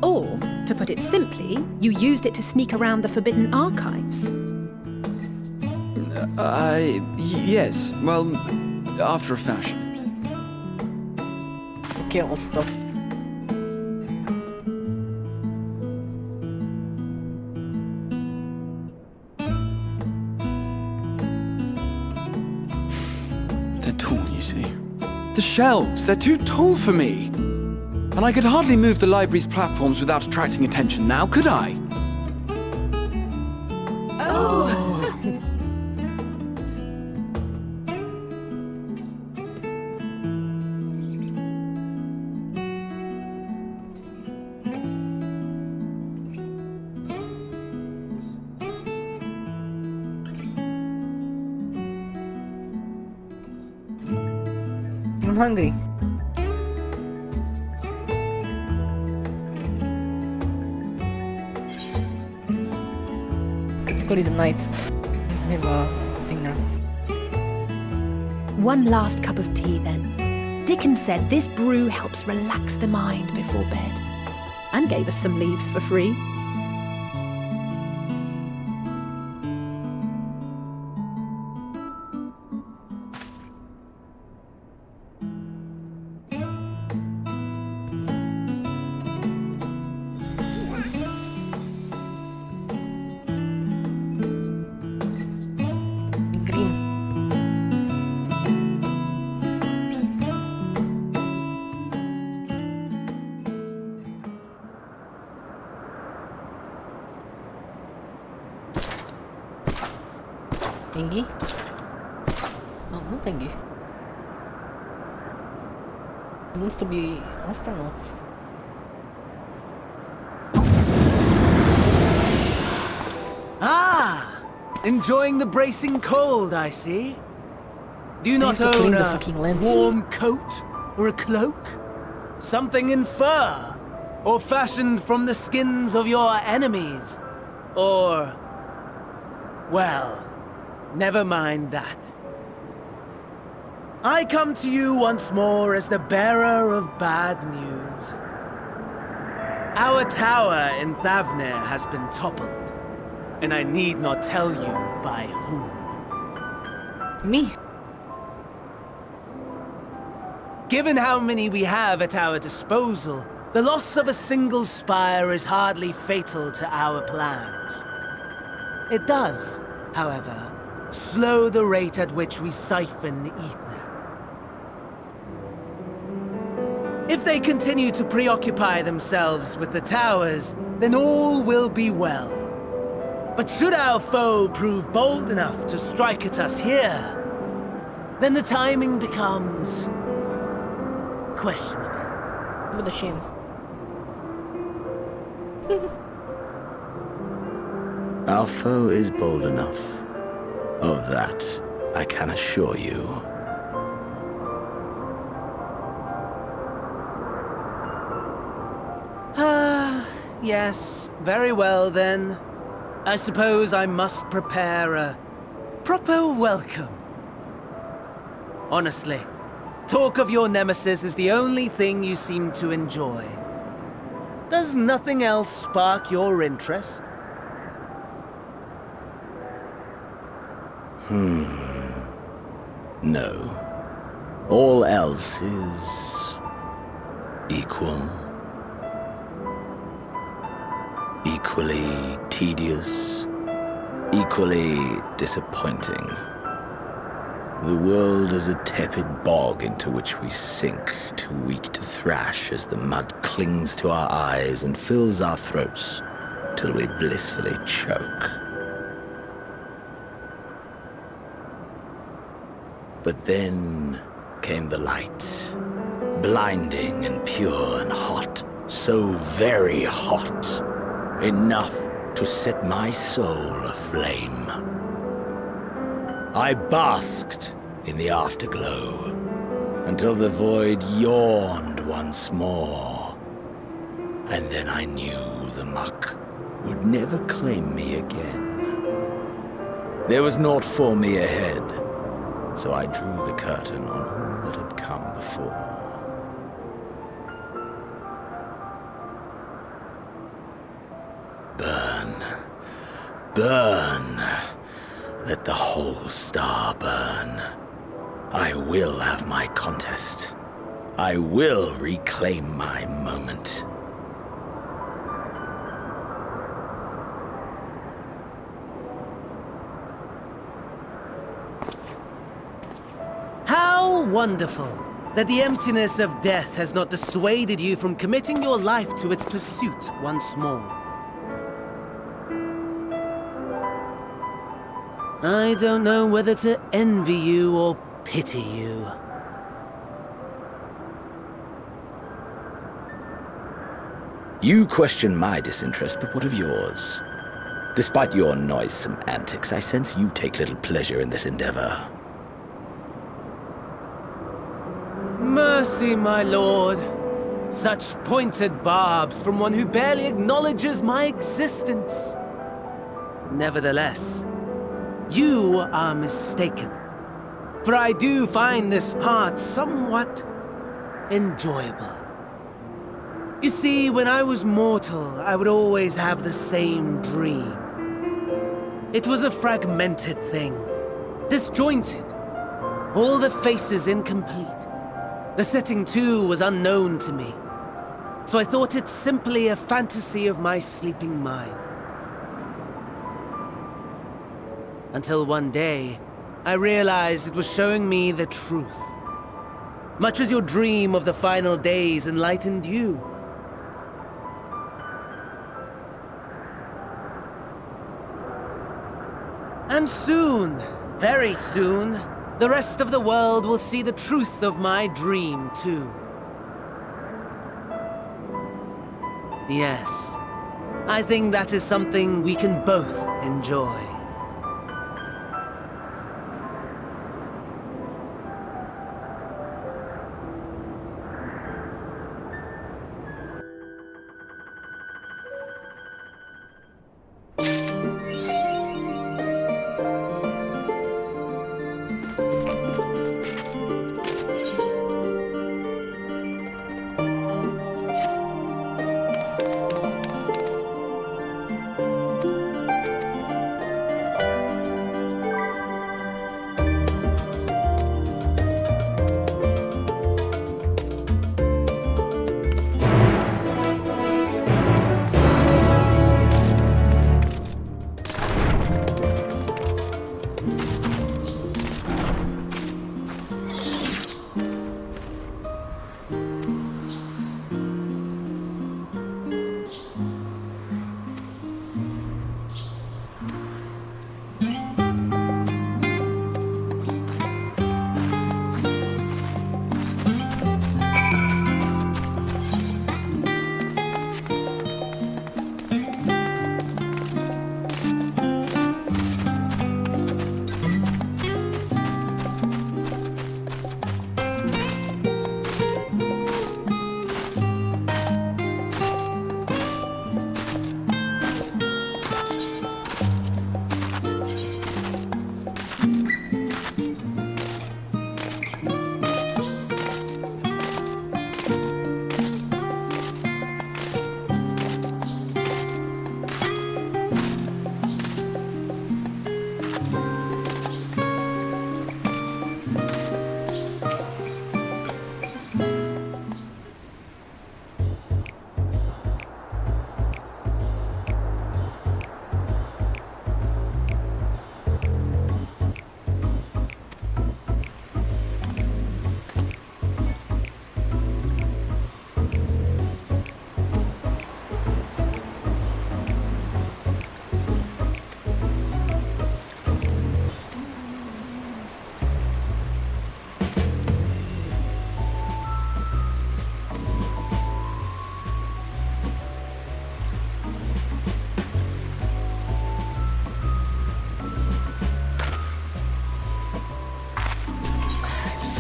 S13: Or, to put it simply, you used it to sneak around the Forbidden Archives.
S11: Yes, well, after a fashion.
S8: Okay, I'll stop.
S11: tall, you see. The shelves, they're too tall for me. And I could hardly move the library's platforms without attracting attention now, could I?
S16: Oh!
S8: I'm hungry. Let's call it a night. Have a dinner.
S13: One last cup of tea then. Dickens said this brew helps relax the mind before bed. And gave us some leaves for free.
S8: Tinggi? No, not tinggi. It wants to be astronaut.
S10: Ah! Enjoying the bracing cold, I see. Do you not own a warm coat or a cloak? Something in fur? Or fashioned from the skins of your enemies? Or... well, never mind that. I come to you once more as the bearer of bad news. Our tower in Thavnir has been toppled, and I need not tell you by whom.
S8: Me?
S10: Given how many we have at our disposal, the loss of a single spire is hardly fatal to our plans. It does, however, slow the rate at which we siphon ether. If they continue to preoccupy themselves with the towers, then all will be well. But should our foe prove bold enough to strike at us here, then the timing becomes... questionable.
S8: What a shame.
S10: Our foe is bold enough. Of that, I can assure you. Yes, very well then. I suppose I must prepare a proper welcome. Honestly, talk of your nemesis is the only thing you seem to enjoy. Does nothing else spark your interest? No. All else is... equal. Equally tedious. Equally disappointing. The world is a tepid bog into which we sink, too weak to thrash as the mud clings to our eyes and fills our throats till we blissfully choke. But then came the light, blinding and pure and hot, so very hot, enough to set my soul aflame. I basked in the afterglow until the void yawned once more, and then I knew the muck would never claim me again. There was naught for me ahead, so I drew the curtain on all that had come before. Burn. Burn. Let the whole star burn. I will have my contest. I will reclaim my moment. How
S18: wonderful that the emptiness of death has not dissuaded you from committing your life to its pursuit once more. I don't know whether to envy you or pity you.
S10: You question my disinterest, but what of yours? Despite your noisome antics, I sense you take little pleasure in this endeavor.
S18: Mercy, my lord. Such pointed barbs from one who barely acknowledges my existence. Nevertheless, you are mistaken. For I do find this part somewhat enjoyable. You see, when I was mortal, I would always have the same dream. It was a fragmented thing, disjointed, all the faces incomplete. The setting, too, was unknown to me, so I thought it simply a fantasy of my sleeping mind. Until one day, I realized it was showing me the truth. Much as your dream of the final days enlightened you. And soon, very soon, the rest of the world will see the truth of my dream, too. Yes, I think that is something we can both enjoy.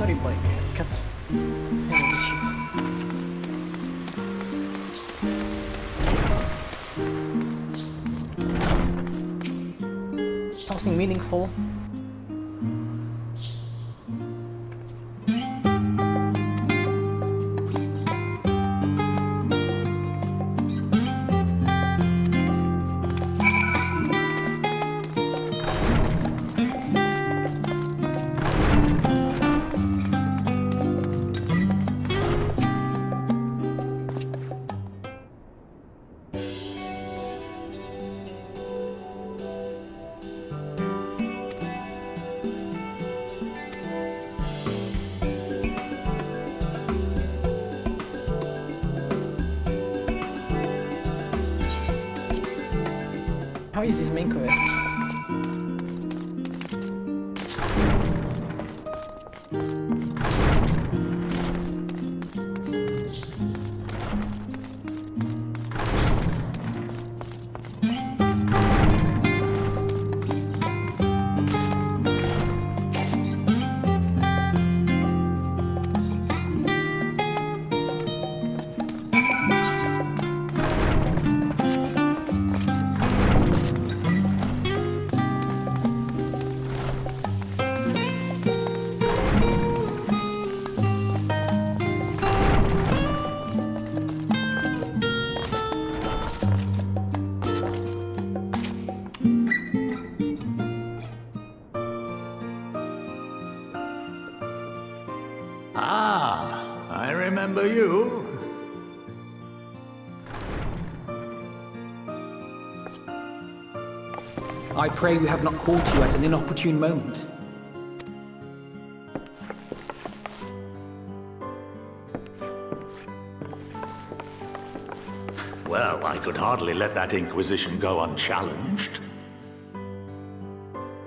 S8: Sorry, Mike. Cut. Something meaningful. How is this main quest?
S5: Ah, I remember you.
S12: I pray we have not caught you at an inopportune moment.
S5: Well, I could hardly let that Inquisition go unchallenged.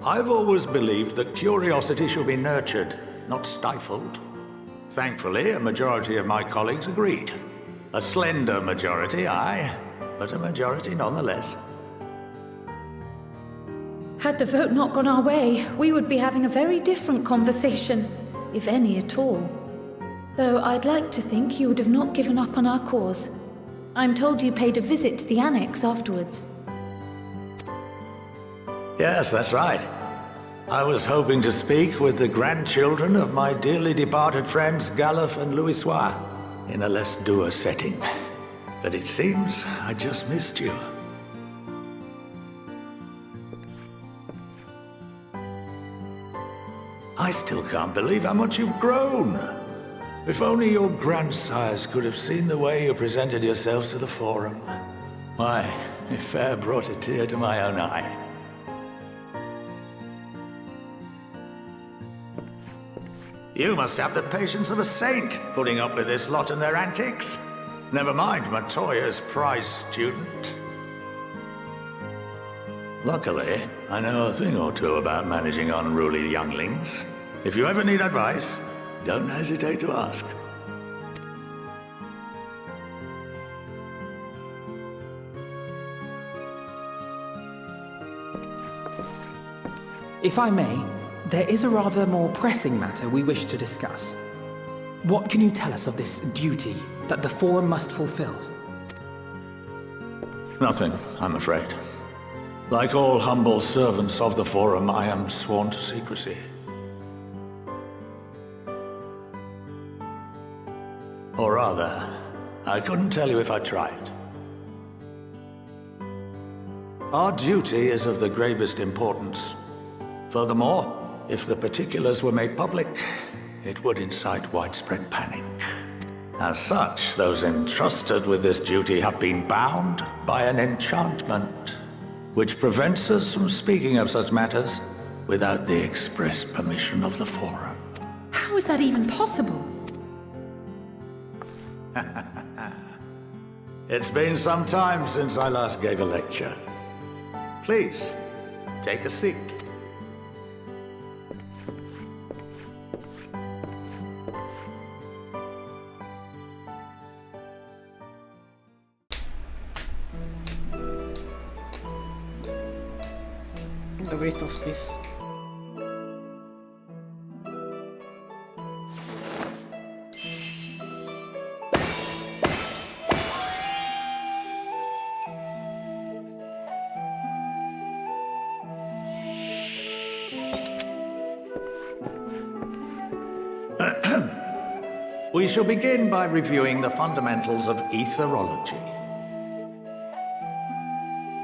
S5: I've always believed that curiosity should be nurtured, not stifled. Thankfully, a majority of my colleagues agreed. A slender majority, aye, but a majority nonetheless.
S17: Had the vote not gone our way, we would be having a very different conversation, if any at all. Though I'd like to think you would have not given up on our cause. I'm told you paid a visit to the Annex afterwards.
S5: Yes, that's right. I was hoping to speak with the grandchildren of my dearly departed friends Galuf and Louisoix in a less dour setting. But it seems I just missed you. I still can't believe how much you've grown. If only your grandsires could have seen the way you presented yourselves to the Forum. Why, it fair brought a tear to my own eye. You must have the patience of a saint, putting up with this lot and their antics. Never mind Matoya's prize student. Luckily, I know a thing or two about managing unruly younglings. If you ever need advice, don't hesitate to ask.
S12: If I may, there is a rather more pressing matter we wish to discuss. What can you tell us of this duty that the Forum must fulfill?
S5: Nothing, I'm afraid. Like all humble servants of the Forum, I am sworn to secrecy. Or rather, I couldn't tell you if I tried. Our duty is of the gravest importance. Furthermore, if the particulars were made public, it would incite widespread panic. As such, those entrusted with this duty have been bound by an enchantment, which prevents us from speaking of such matters without the express permission of the Forum.
S17: How is that even possible?
S5: It's been some time since I last gave a lecture. Please, take a seat.
S8: The waste of space.
S5: We shall begin by reviewing the fundamentals of etherology.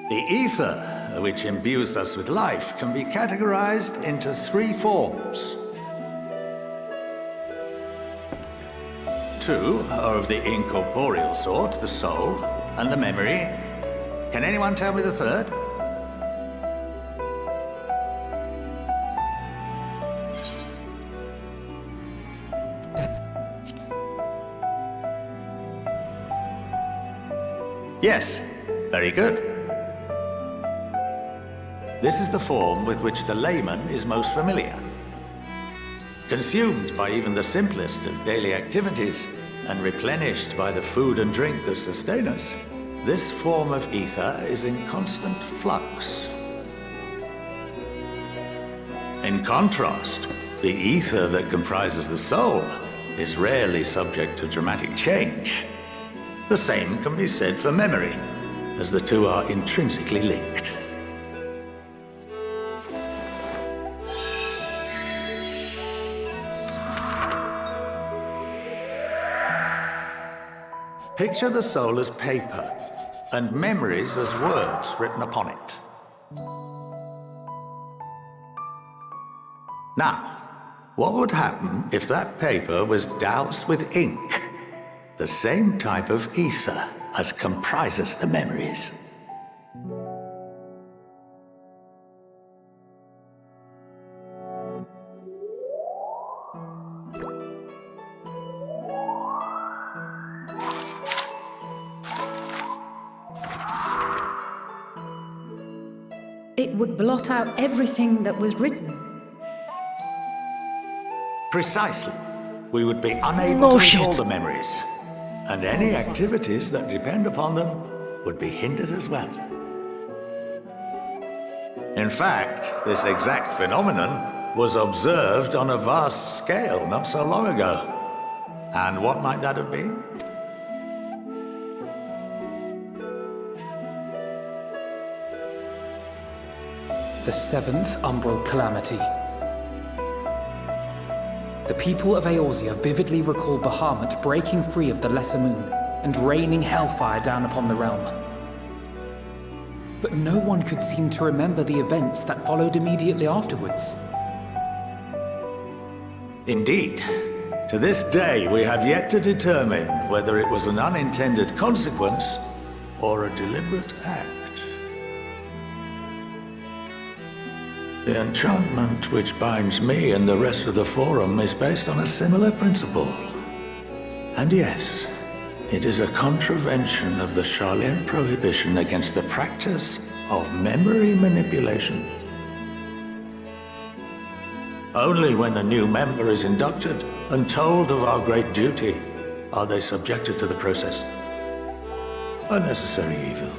S5: The ether, which imbues us with life, can be categorized into three forms. Two are of the incorporeal sort, the soul, and the memory. Can anyone tell me the third? Yes, very good.
S10: This is the form with which the layman is most familiar. Consumed by even the simplest of daily activities, and replenished by the food and drink that sustain us, this form of ether is in constant flux. In contrast, the ether that comprises the soul is rarely subject to dramatic change. The same can be said for memory, as the two are intrinsically linked. Picture the soul as paper, and memories as words written upon it. Now, what would happen if that paper was doused with ink? The same type of ether as comprises the memories.
S17: It would blot out everything that was written.
S10: Precisely. We would be unable to recall the memories, and any activities that depend upon them would be hindered as well. In fact, this exact phenomenon was observed on a vast scale not so long ago. And what might that have been?
S12: The seventh Umbral Calamity. The people of Eorzea vividly recall Bahamut breaking free of the Lesser Moon and raining hellfire down upon the realm. But no one could seem to remember the events that followed immediately afterwards.
S10: Indeed. To this day, we have yet to determine whether it was an unintended consequence or a deliberate act. The enchantment which binds me and the rest of the Forum is based on a similar principle. And yes, it is a contravention of the Sharlayan prohibition against the practice of memory manipulation. Only when a new member is inducted and told of our great duty are they subjected to the process. A necessary evil.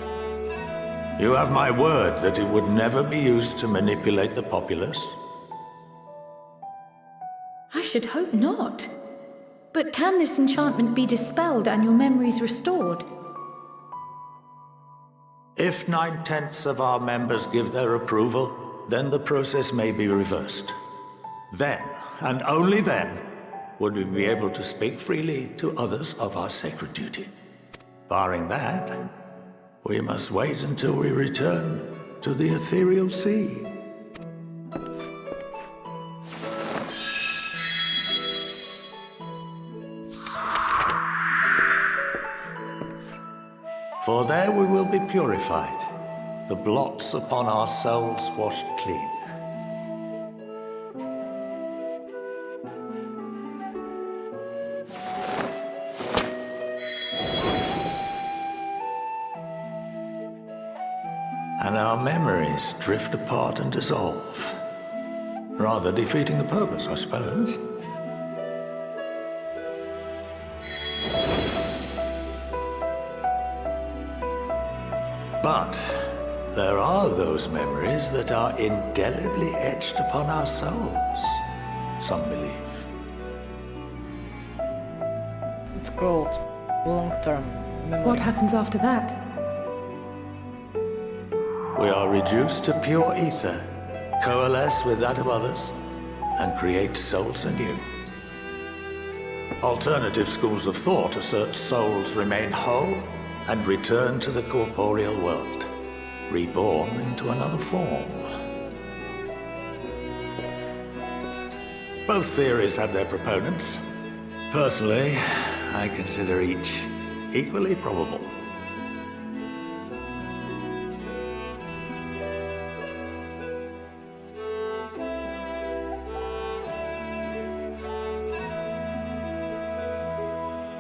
S10: You have my word that it would never be used to manipulate the populace?
S17: I should hope not. But can this enchantment be dispelled and your memories restored?
S10: If 9/10 of our members give their approval, then the process may be reversed. Then, and only then, would we be able to speak freely to others of our sacred duty. Barring that, we must wait until we return to the ethereal sea. For there we will be purified, the blots upon our souls washed clean. And our memories drift apart and dissolve, rather defeating the purpose, I suppose. But there are those memories that are indelibly etched upon our souls, some believe.
S8: It's called long-term memory.
S13: What happens after that?
S10: We are reduced to pure ether, coalesce with that of others, and create souls anew. Alternative schools of thought assert souls remain whole and return to the corporeal world, reborn into another form. Both theories have their proponents. Personally, I consider each equally probable.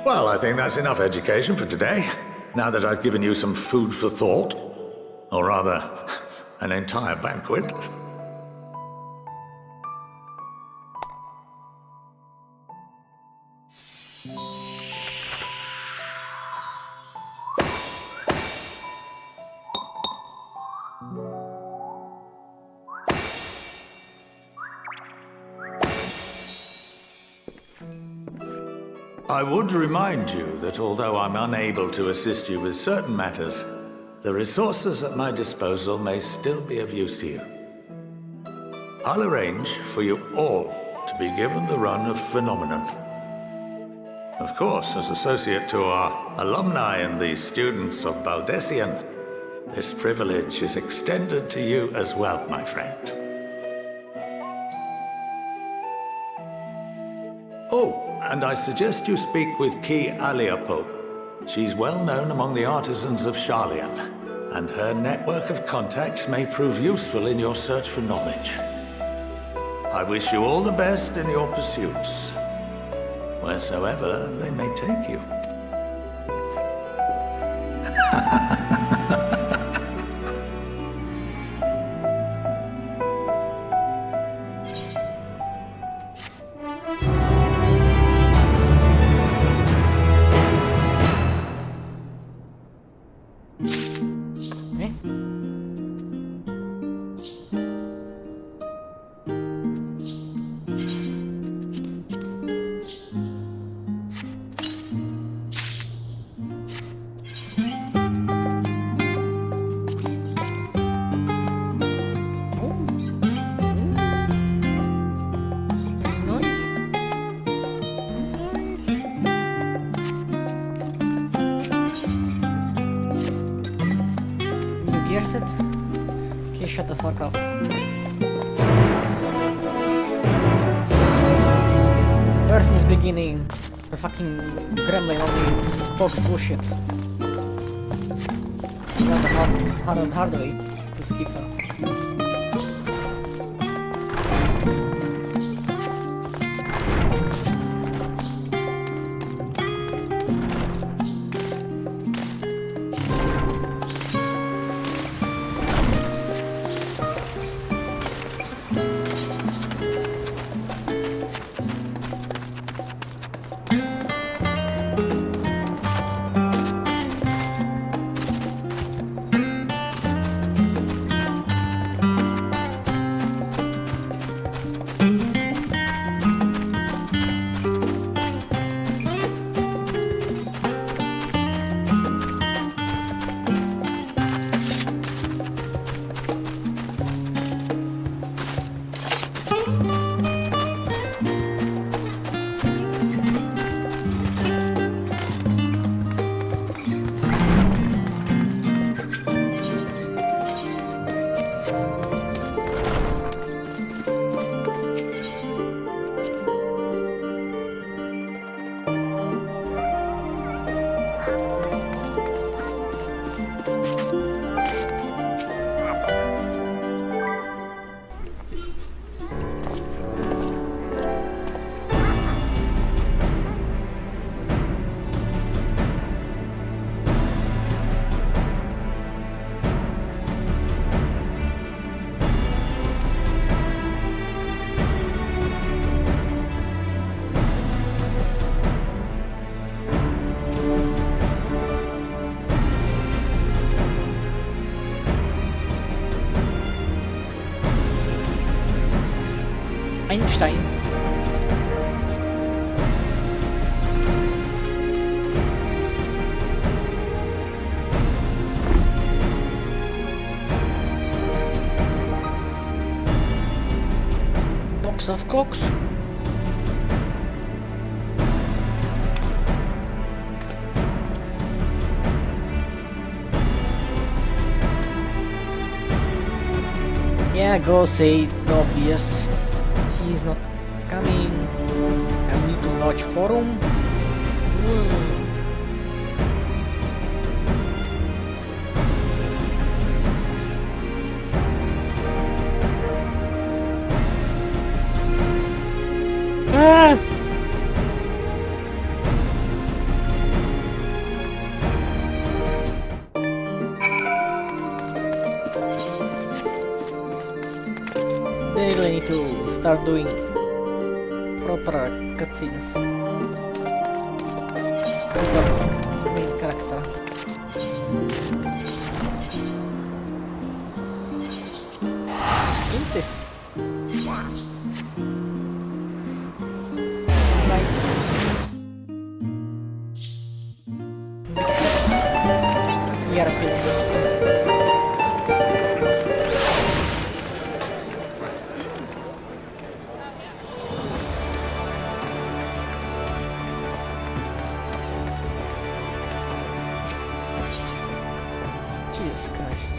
S10: Well, I think that's enough education for today, now that I've given you some food for thought. Or rather,
S5: an entire banquet. I would remind you that although I'm unable to assist you with certain matters, the resources at my disposal may still be of use to you. I'll arrange for you all to be given the run of Phenomenon. Of course, as associate to our alumni and the students of Baldessian, this privilege is extended to you as well, my friend. Oh, and I suggest you speak with Ki Aliapo. She's well known among the artisans of Sharlayan, and her network of contacts may prove useful in your search for knowledge. I wish you all the best in your pursuits, wheresoever they may take you.
S8: It? Okay, shut the fuck up. Ever since beginning, the fucking gremlin only talks bullshit. Not the hard way to skip her. Einstein. Box of cocks. Yeah, go say the obvious. He's not coming. I need to watch forum. Ah! start doing proper cutscenes. Without main character. Expensive. Jesus Christ.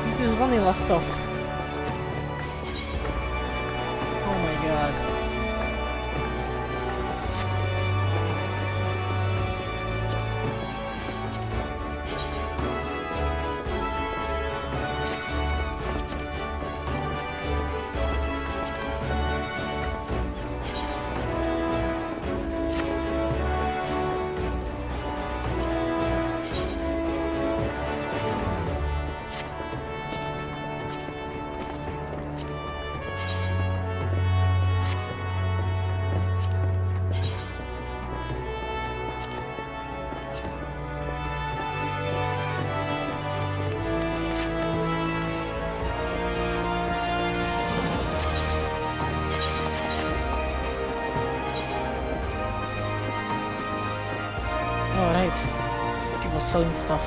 S8: This is vanilla stuff. Oh my god. Alright. People selling stuff.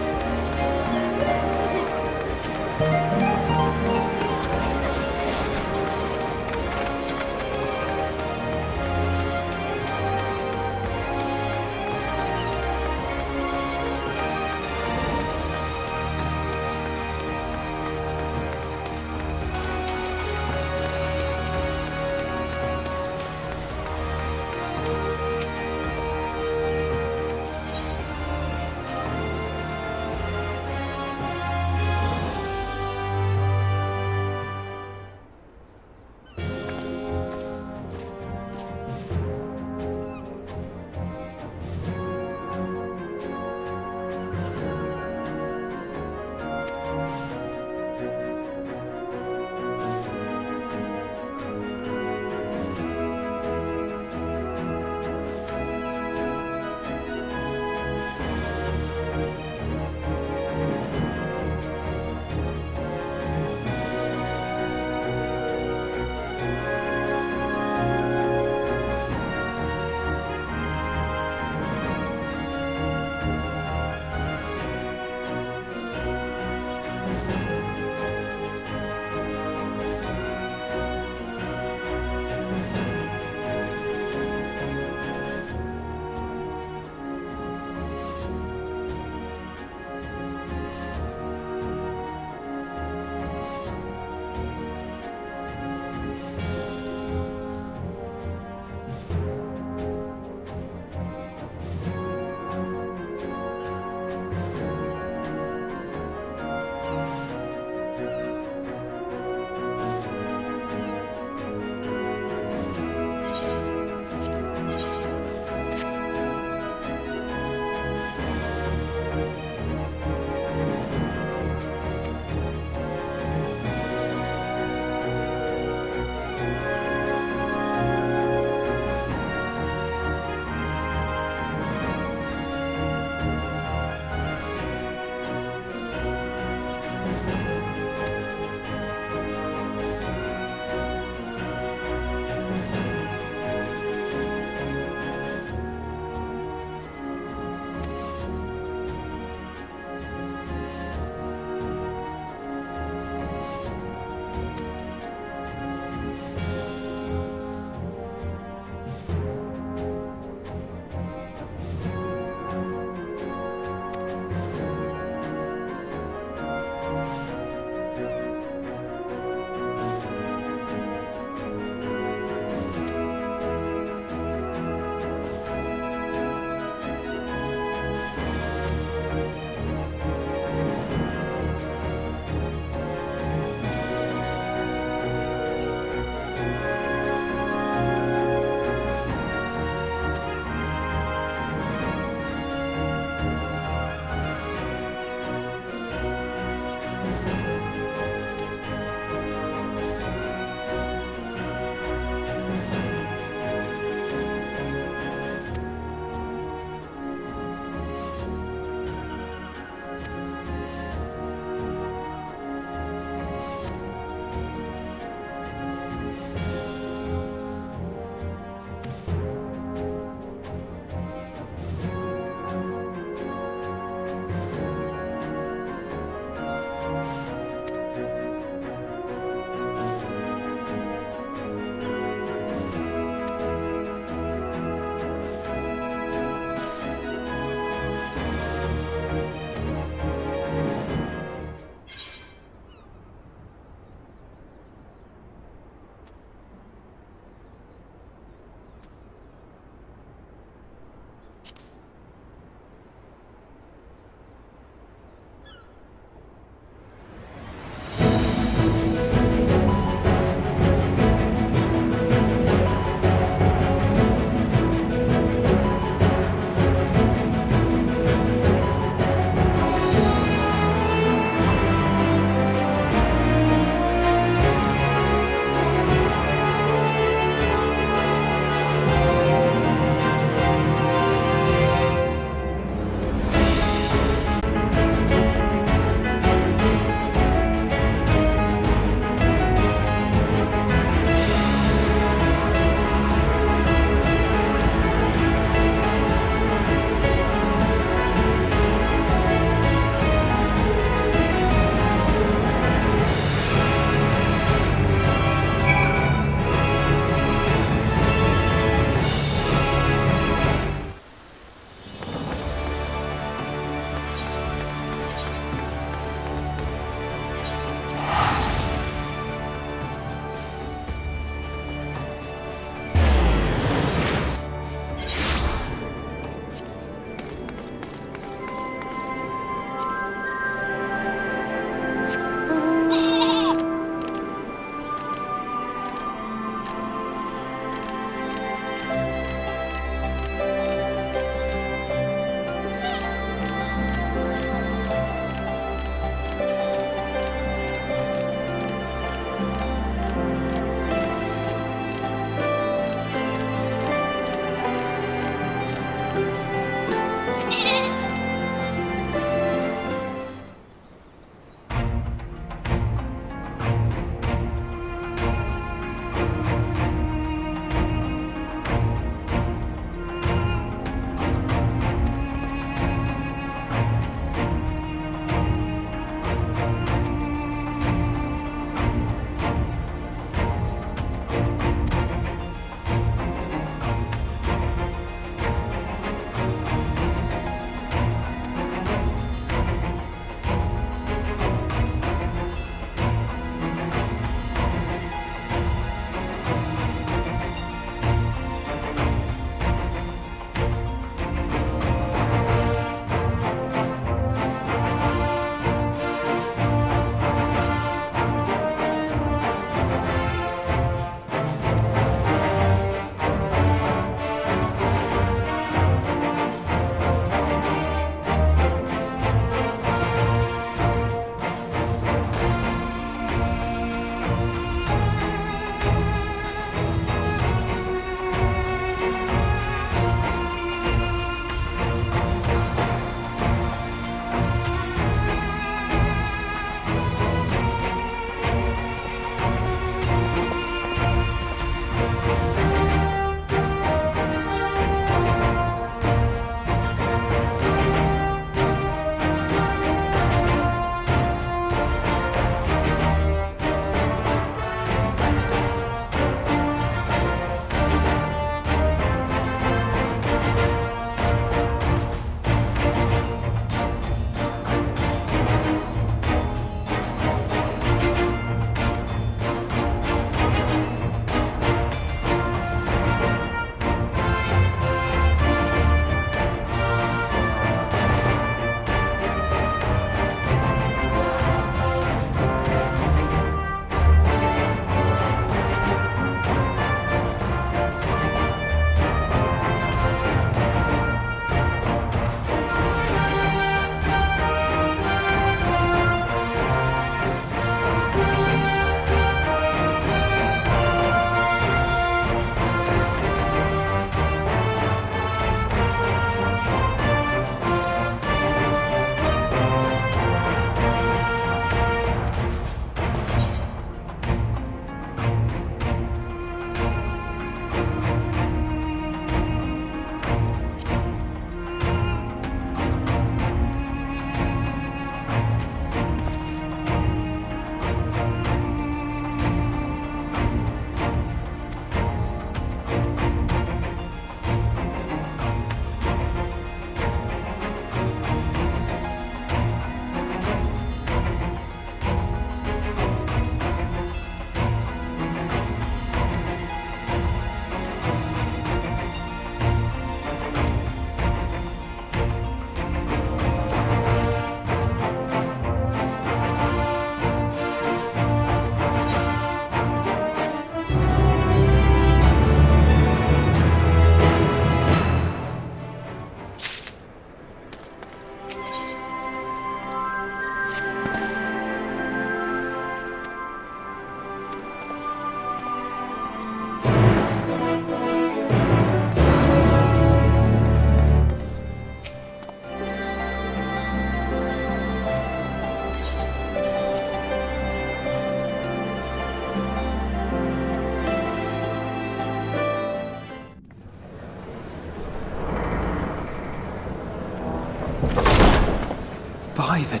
S12: By the...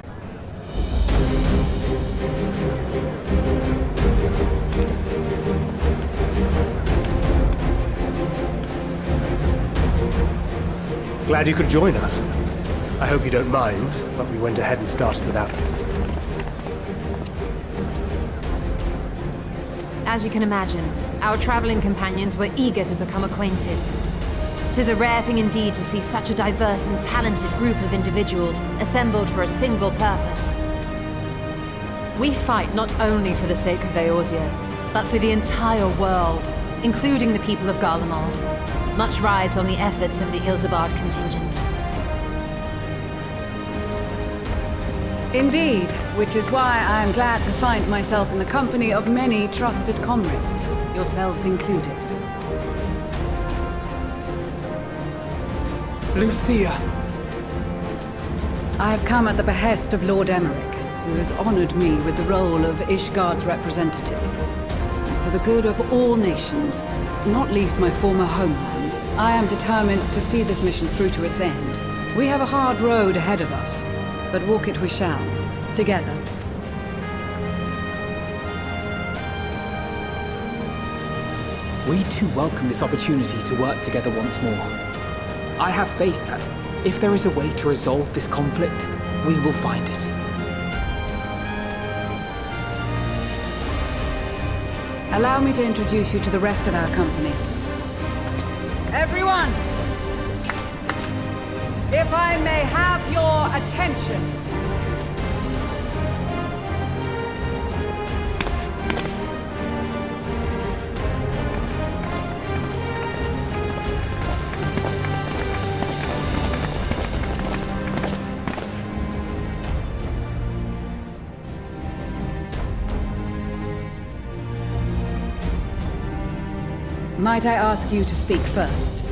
S9: Glad you could join us. I hope you don't mind, but we went ahead and started without him.
S14: As you can imagine, our traveling companions were eager to become acquainted. 'Tis a rare thing indeed to see such a diverse and talented group of individuals assembled for a single purpose. We fight not only for the sake of Eorzea, but for the entire world, including the people of Garlemald. Much rides on the efforts of the Ilsabard contingent.
S19: Indeed, which is why I am glad to find myself in the company of many trusted comrades, yourselves included.
S12: Lucia!
S19: I have come at the behest of Lord Emmerich, who has honored me with the role of Ishgard's representative. And for the good of all nations, not least my former homeland, I am determined to see this mission through to its end. We have a hard road ahead of us, but walk it we shall, together.
S12: We too welcome this opportunity to work together once more. I have faith that, if there is a way to resolve this conflict, we will find it.
S19: Allow me to introduce you to the rest of our company. Everyone! If I may have your attention. Might I ask you to speak first?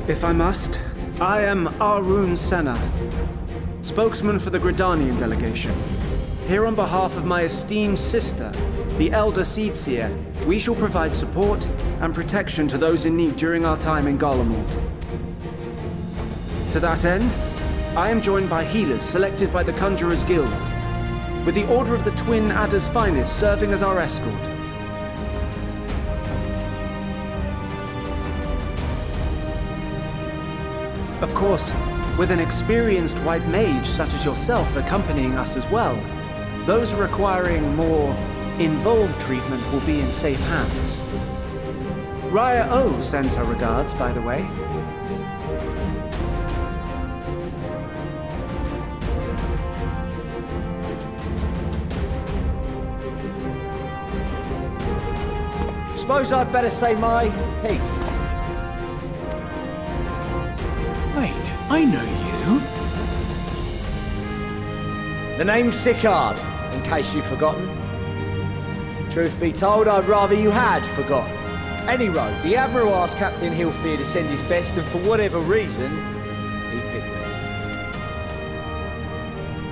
S20: If I must, I am Arun Senna, spokesman for the Gridanian delegation. Here on behalf of my esteemed sister, the Elder Seedseer, we shall provide support and protection to those in need during our time in Garlemald. To that end, I am joined by healers selected by the Conjurers Guild, with the Order of the Twin Adder's Finest serving as our escort. Of course, with an experienced white mage such as yourself accompanying us as well, those requiring more involved treatment will be in safe hands. Raya O sends her regards, by the way.
S21: Suppose I'd better say my piece.
S4: Wait, I know you.
S21: The name's Sicard, in case you've forgotten. Truth be told, I'd rather you had forgotten. Anyway, the Admiral asked Captain Hilfear to send his best, and for whatever reason, he picked me.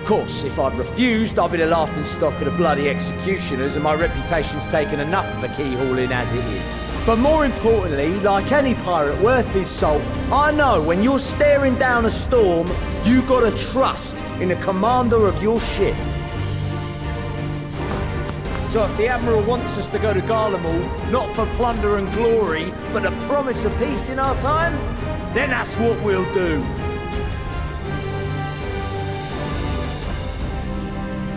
S21: Of course, if I'd refused, I'd be the laughingstock of the bloody executioners, and my reputation's taken enough of a keyhauling as it is. But more importantly, like any pirate worth his salt, I know when you're staring down a storm, you gotta trust in the commander of your ship. So if the Admiral wants us to go to Garlemald, not for plunder and glory, but the promise of peace in our time, then that's what we'll do.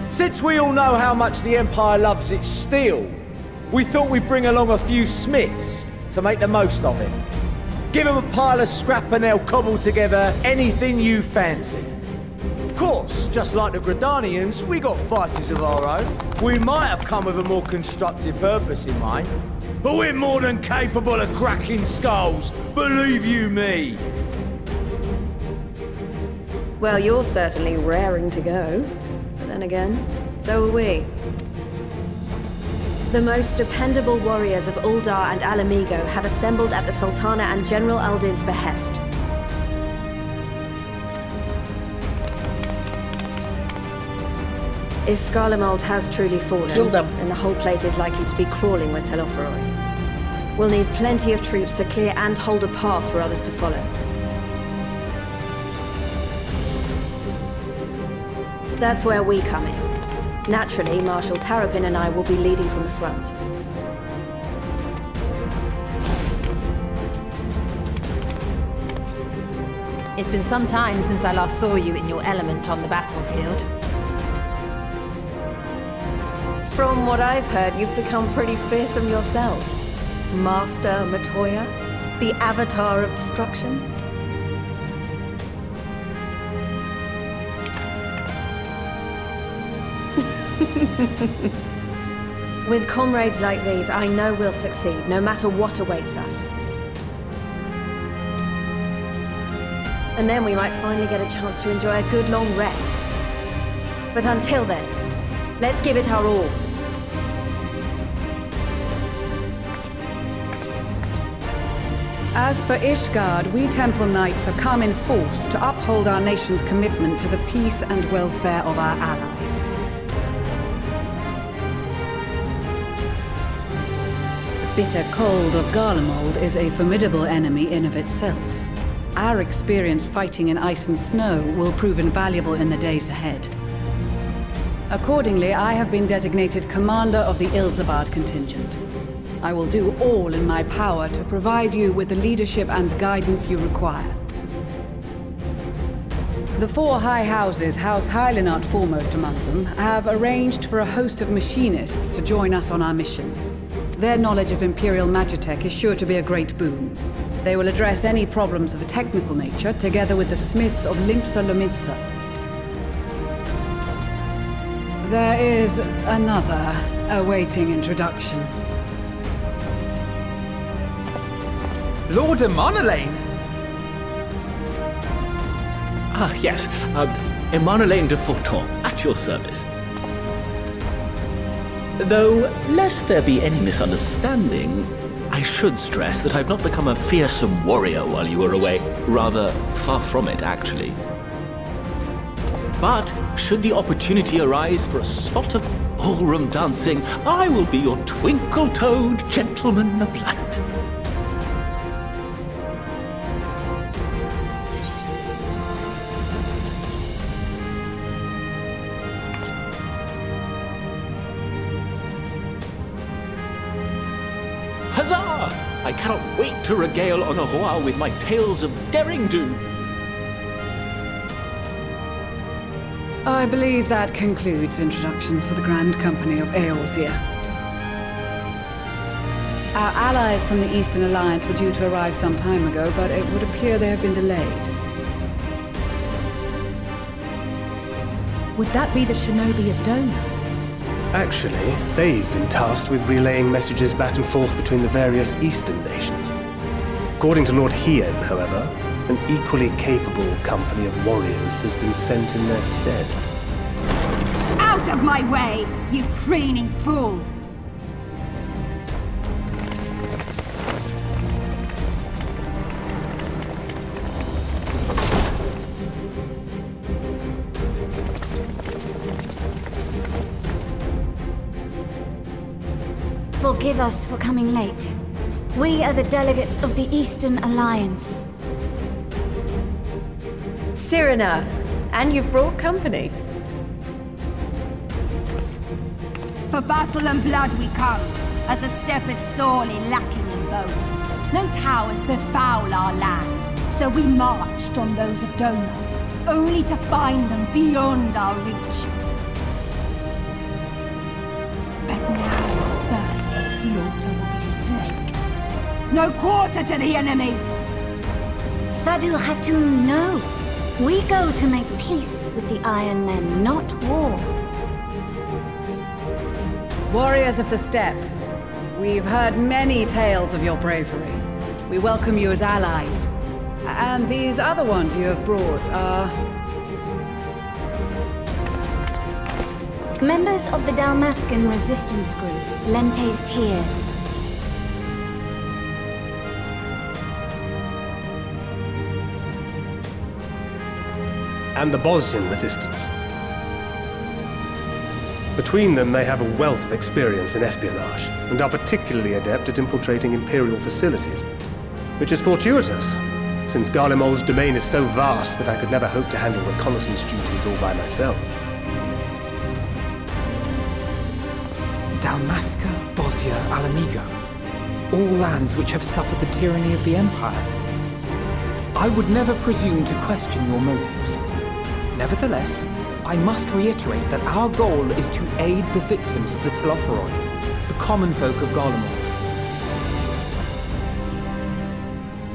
S21: Since we all know how much the Empire loves its steel, we thought we'd bring along a few smiths to make the most of it. Give them a pile of scrap and they'll cobble together anything you fancy. Of course, just like the Gridanians, we got fighters of our own. We might have come with a more constructive purpose in mind, but we're more than capable of cracking skulls, believe you me.
S22: Well, you're certainly raring to go. But then again, so are we. The most dependable warriors of Uldar and Alamigo have assembled at the Sultana and General Aldin's behest. If Garlemald has truly fallen, then the whole place is likely to be crawling with Telophoroi. We'll need plenty of troops to clear and hold a path for others to follow. That's where we come in. Naturally, Marshal Terrapin and I will be leading from the front.
S14: It's been some time since I last saw you in your element on the battlefield.
S22: From what I've heard, you've become pretty fearsome yourself. Master Matoya, the Avatar of Destruction. With comrades like these, I know we'll succeed, no matter what awaits us. And then we might finally get a chance to enjoy a good long rest. But until then, let's give it our all.
S19: As for Ishgard, we Temple Knights have come in force to uphold our nation's commitment to the peace and welfare of our allies. The bitter cold of Garlemald is a formidable enemy in of itself. Our experience fighting in ice and snow will prove invaluable in the days ahead. Accordingly, I have been designated commander of the Ilzabard contingent. I will do all in my power to provide you with the leadership and guidance you require. The four high houses, House Hylinart foremost among them, have arranged for a host of machinists to join us on our mission. Their knowledge of Imperial Magitech is sure to be a great boon. They will address any problems of a technical nature, together with the smiths of Limpsa Lomitsa. There is another awaiting introduction.
S4: Lord Emanolain!
S1: Ah, yes. Emanolain de Forton, at your service. Though, lest there be any misunderstanding, I should stress that I've not become a fearsome warrior while you were away. Rather, far from it, actually. But, should the opportunity arise for a spot of ballroom dancing, I will be your twinkle-toed gentleman of light. Huzzah! I cannot wait to regale Honohua with my tales of daring-do.
S19: I believe that concludes introductions for the Grand Company of Eorzea. Our allies from the Eastern Alliance were due to arrive some time ago, but it would appear they have been delayed.
S13: Would that be the shinobi of Dona?
S9: Actually, they've been tasked with relaying messages back and forth between the various Eastern nations. According to Lord Hien, however, an equally capable company of warriors has been sent in their stead.
S3: Out of my way, you preening fool!
S23: Forgive us for coming late. We are the delegates of the Eastern Alliance.
S22: Cyrena, and you've brought company.
S3: For battle and blood we come, as a step is sorely lacking in both. No towers befoul our lands, so we marched on those of Dona, only to find them beyond our reach. But now our thirst for slaughter will be slaked. No quarter to the enemy!
S23: Sadu Hatun, no. We go to make peace with the Iron Men, not war.
S19: Warriors of the Steppe, we've heard many tales of your bravery. We welcome you as allies. And these other ones you have brought are...
S23: Members of the Dalmascan resistance group, Lente's Tears.
S9: And the Bosnian resistance. Between them, they have a wealth of experience in espionage, and are particularly adept at infiltrating Imperial facilities, which is fortuitous, since Garlemald's domain is so vast that I could never hope to handle reconnaissance duties all by myself.
S12: Dalmasca, Bosnia, Alamigo. All lands which have suffered the tyranny of the Empire. I would never presume to question your motives. Nevertheless, I must reiterate that our goal is to aid the victims of the Telophoroi, the common folk of Garlemald.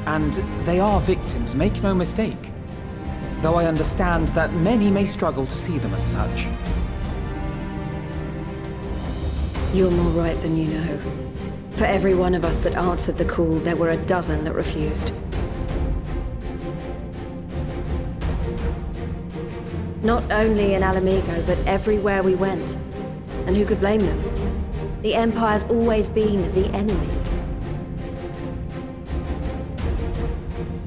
S12: And they are victims, make no mistake. Though I understand that many may struggle to see them as such.
S22: You're more right than you know. For every one of us that answered the call, there were a dozen that refused. Not only in Alamigo, but everywhere we went. And who could blame them? The Empire's always been the enemy.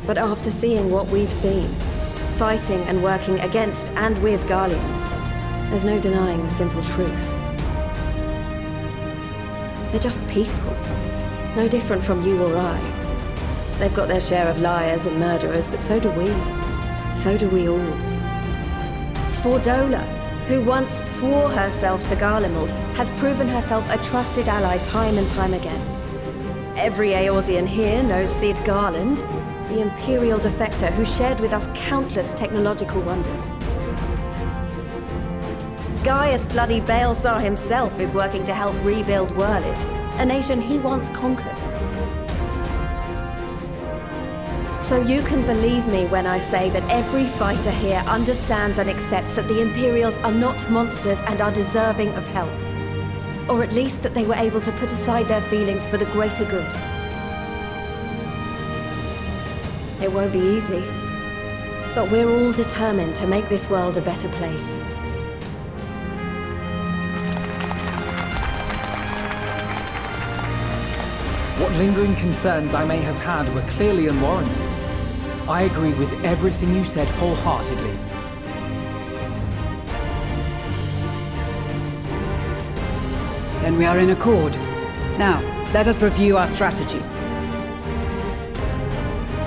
S22: But after seeing what we've seen, fighting and working against and with Garleans, there's no denying the simple truth. They're just people, no different from you or I. They've got their share of liars and murderers, but so do we. So do we all. Fordola, who once swore herself to Garlemald, has proven herself a trusted ally time and time again. Every Eorzean here knows Cid Garland, the Imperial defector who shared with us countless technological wonders. Gaius bloody Baelsar himself is working to help rebuild Wurlit, a nation he once conquered. So you can believe me when I say that every fighter here understands and accepts that the Imperials are not monsters and are deserving of help. Or at least that they were able to put aside their feelings for the greater good. It won't be easy, but we're all determined to make this world a better place.
S12: What lingering concerns I may have had were clearly unwarranted. I agree with everything you said wholeheartedly.
S19: Then we are in accord. Now, let us review our strategy.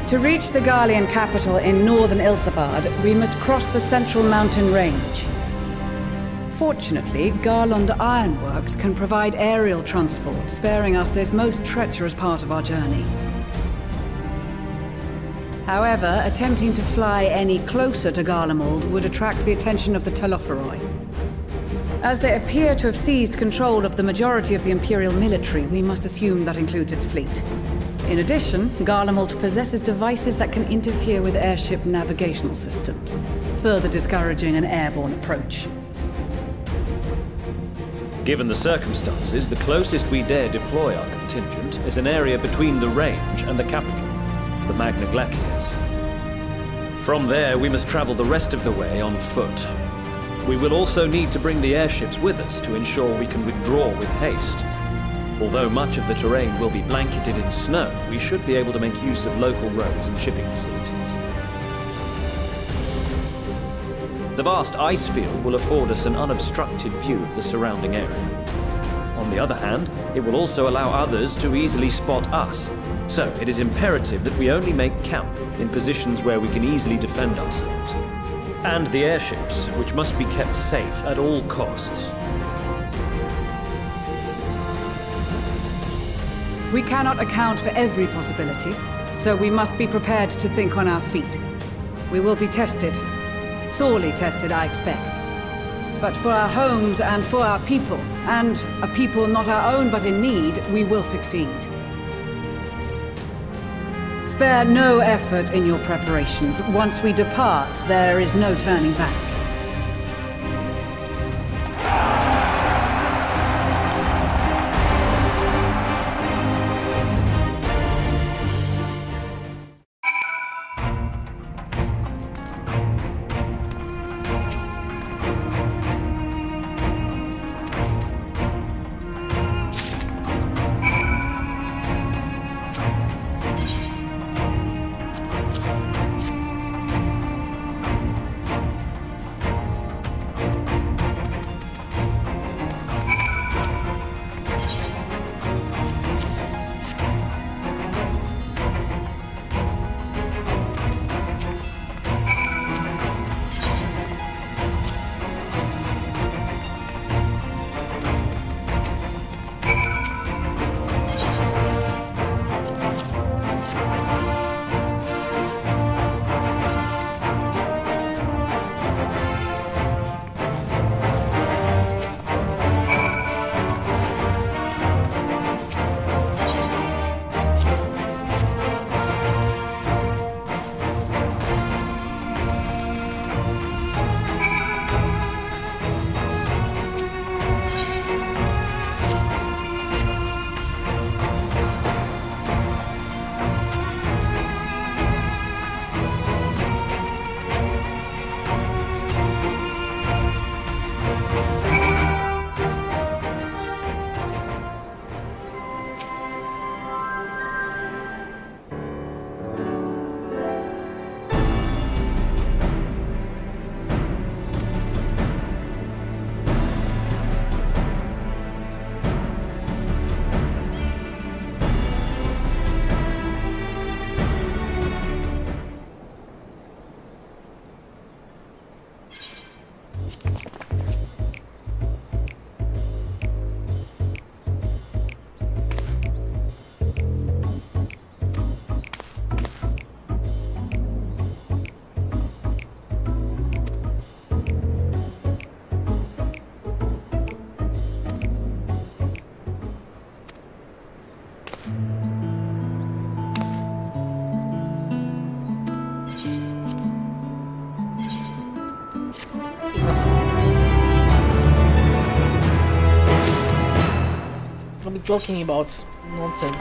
S19: To reach the Garlean capital in northern Ilsabard, we must cross the central mountain range. Fortunately, Garlond Ironworks can provide aerial transport, sparing us this most treacherous part of our journey. However, attempting to fly any closer to Garlemald would attract the attention of the Telophoroi. As they appear to have seized control of the majority of the Imperial military, we must assume that includes its fleet. In addition, Garlemald possesses devices that can interfere with airship navigational systems, further discouraging an airborne approach.
S2: Given the circumstances, the closest we dare deploy our contingent is an area between the range and the capital, the Magna Glaciers. From there, we must travel the rest of the way on foot. We will also need to bring the airships with us to ensure we can withdraw with haste. Although much of the terrain will be blanketed in snow, we should be able to make use of local roads and shipping facilities. The vast ice field will afford us an unobstructed view of the surrounding area. On the other hand, it will also allow others to easily spot us, so it is imperative that we only make camp in positions where we can easily defend ourselves. And the airships, which must be kept safe at all costs.
S19: We cannot account for every possibility, so we must be prepared to think on our feet. We will be tested. Sorely tested, I expect. But for our homes and for our people, and a people not our own but in need, we will succeed. Spare no effort in your preparations. Once we depart, there is no turning back.
S8: talking about nonsense.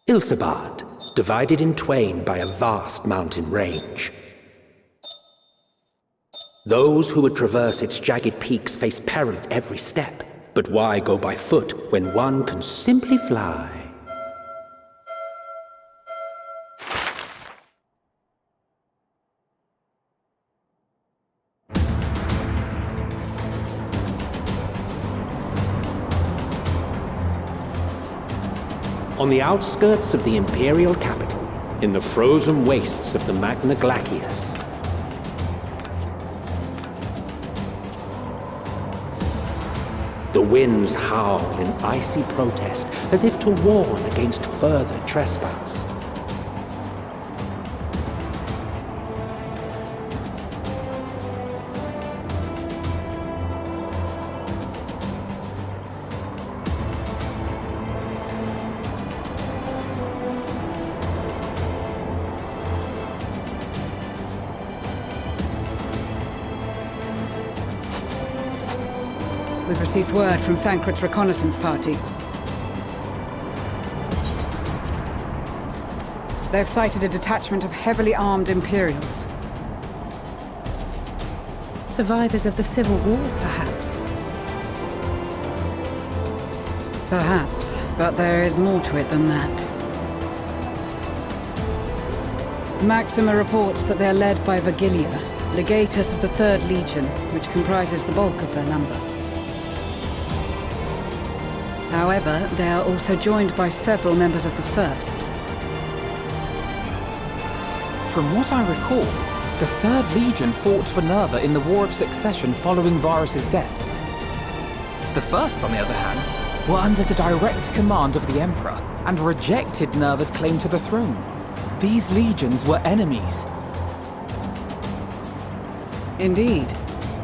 S6: Ilsabad, divided in twain by a vast mountain range. Those who would traverse its jagged peaks face peril at every step. But why go by foot when one can simply fly? On the outskirts of the imperial capital, in the frozen wastes of the Magna Glacius, the winds howl in icy protest as if to warn against further trespass.
S19: We've received word from Thancred's reconnaissance party. They've sighted a detachment of heavily armed Imperials.
S13: Survivors of the Civil War, perhaps?
S19: Perhaps, but there is more to it than that. Maxima reports that they're led by Vergilia, legatus of the 3rd Legion, which comprises the bulk of their number. However, they are also joined by several members of the 1st.
S12: From what I recall, the 3rd Legion fought for Nerva in the War of Succession following Varus's death. The 1st, on the other hand, were under the direct command of the Emperor and rejected Nerva's claim to the throne. These legions were enemies.
S19: Indeed.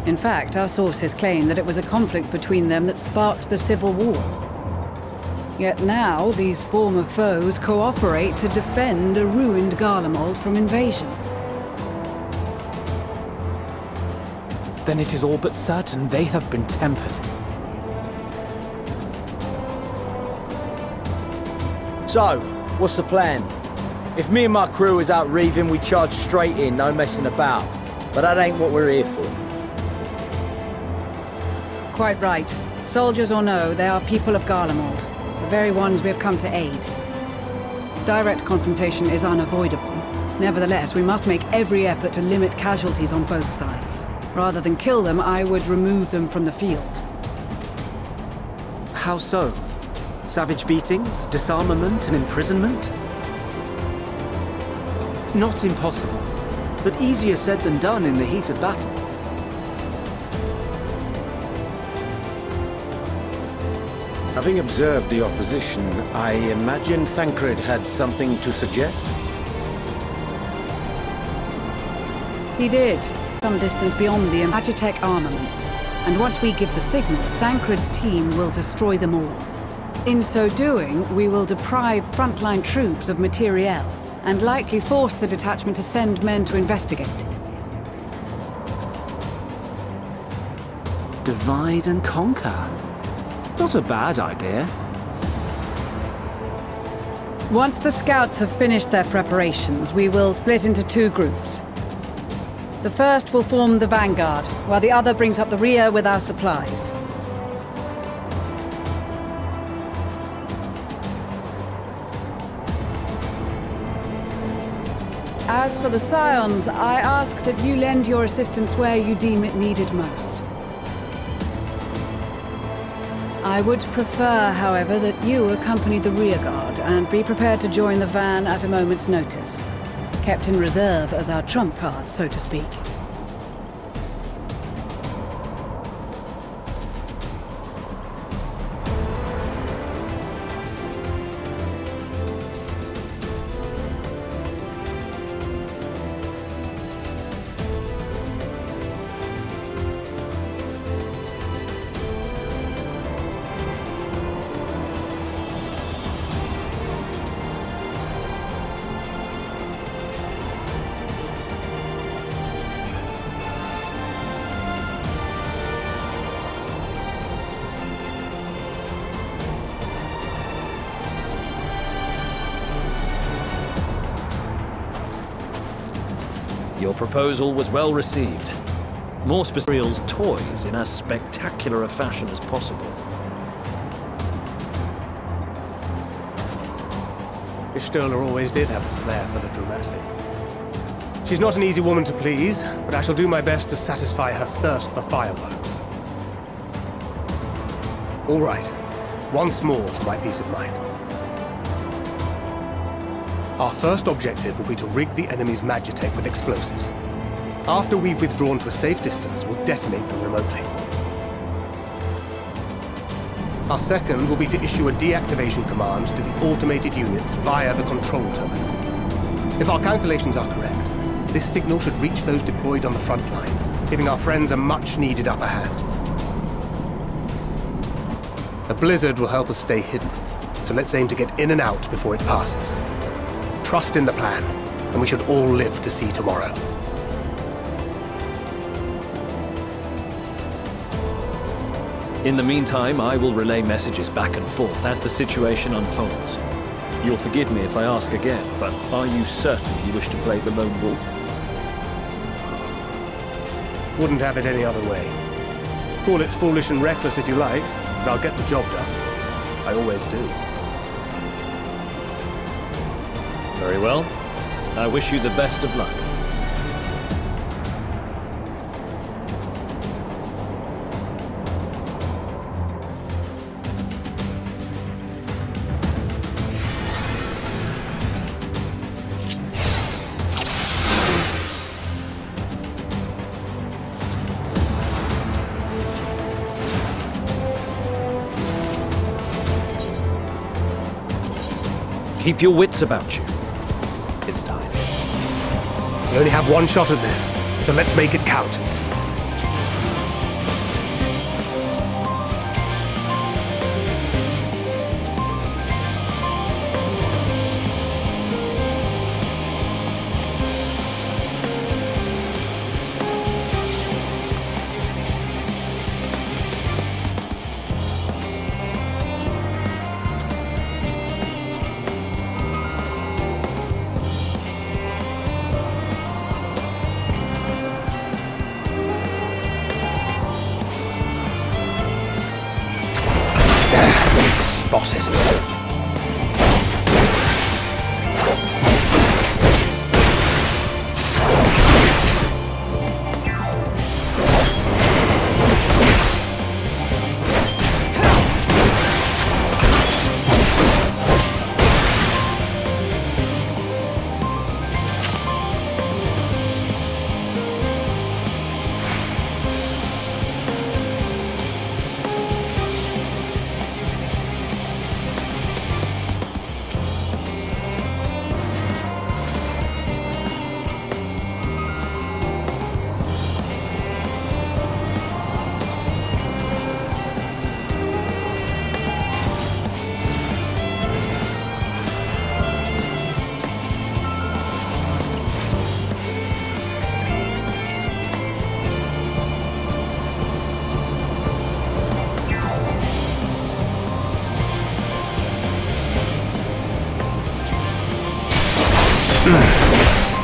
S19: In fact, our sources claim that it was a conflict between them that sparked the Civil War. Yet now, these former foes cooperate to defend a ruined Garlemald from invasion.
S12: Then it is all but certain they have been tempered.
S21: So, what's the plan? If me and my crew is out reaving, we charge straight in, no messing about. But that ain't what we're here for.
S19: Quite right. Soldiers or no, they are people of Garlemald. The very ones we have come to aid. Direct confrontation is unavoidable. Nevertheless, we must make every effort to limit casualties on both sides. Rather than kill them, I would remove them from the field.
S20: How so? Savage beatings, disarmament, and imprisonment? Not impossible, but easier said than done in the heat of battle.
S10: Having observed the opposition, I imagine Thancred had something to suggest?
S19: He did, some distance beyond the Magitech armaments. And once we give the signal, Thancred's team will destroy them all. In so doing, we will deprive frontline troops of materiel, and likely force the detachment to send men to investigate.
S20: Divide and conquer. Not a bad idea.
S19: Once the scouts have finished their preparations, we will split into 2 groups. The first will form the vanguard, while the other brings up the rear with our supplies. As for the Scions, I ask that you lend your assistance where you deem it needed most. I would prefer, however, that you accompany the rearguard and be prepared to join the van at a moment's notice. Kept in reserve as our trump card, so to speak.
S2: Your proposal was well received. More specifically, toys in as spectacular a fashion as possible.
S9: Ishtola always did have a flair for the dramatic. She's not an easy woman to please, but I shall do my best to satisfy her thirst for fireworks. All right, once more for my peace of mind. Our first objective will be to rig the enemy's Magitech with explosives. After we've withdrawn to a safe distance, we'll detonate them remotely. Our second will be to issue a deactivation command to the automated units via the control terminal. If our calculations are correct, this signal should reach those deployed on the front line, giving our friends a much-needed upper hand. The blizzard will help us stay hidden, so let's aim to get in and out before it passes. Trust in the plan, and we should all live to see tomorrow.
S2: In the meantime, I will relay messages back and forth as the situation unfolds. You'll forgive me if I ask again, but are you certain you wish to play the lone wolf?
S9: Wouldn't have it any other way. Call it foolish and reckless if you like, but I'll get the job done. I always do.
S2: Very well. I wish you the best of luck. Keep your wits about you.
S9: It's time. We only have one shot of this, so let's make it count. Spotted.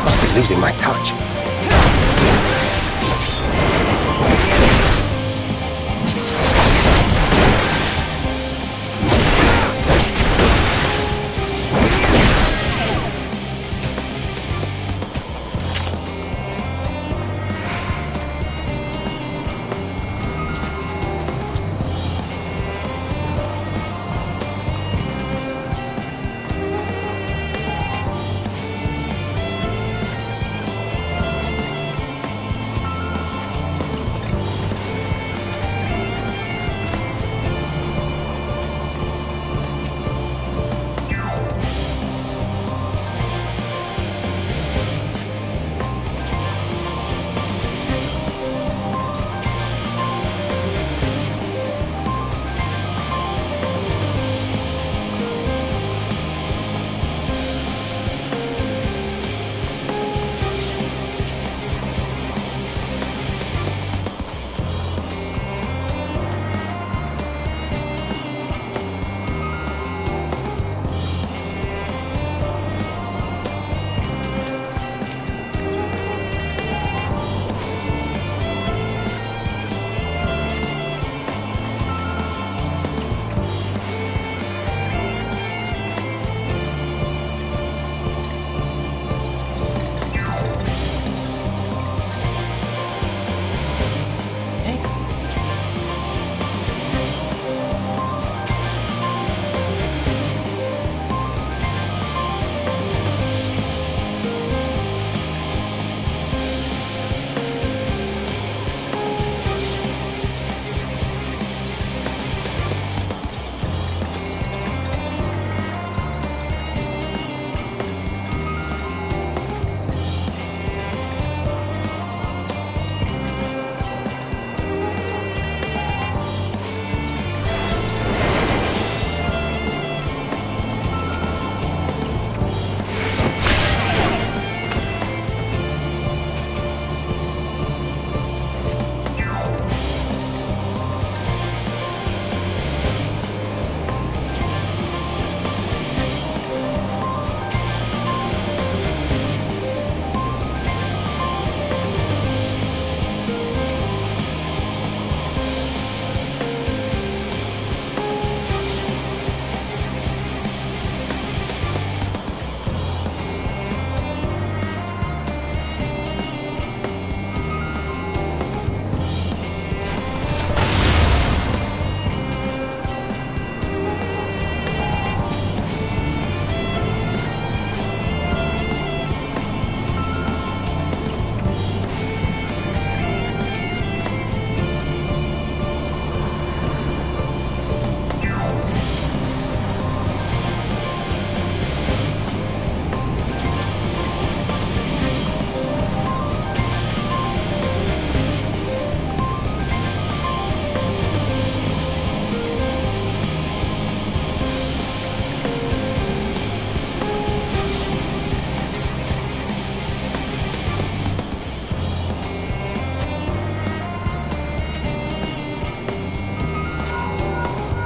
S9: Must be losing my touch.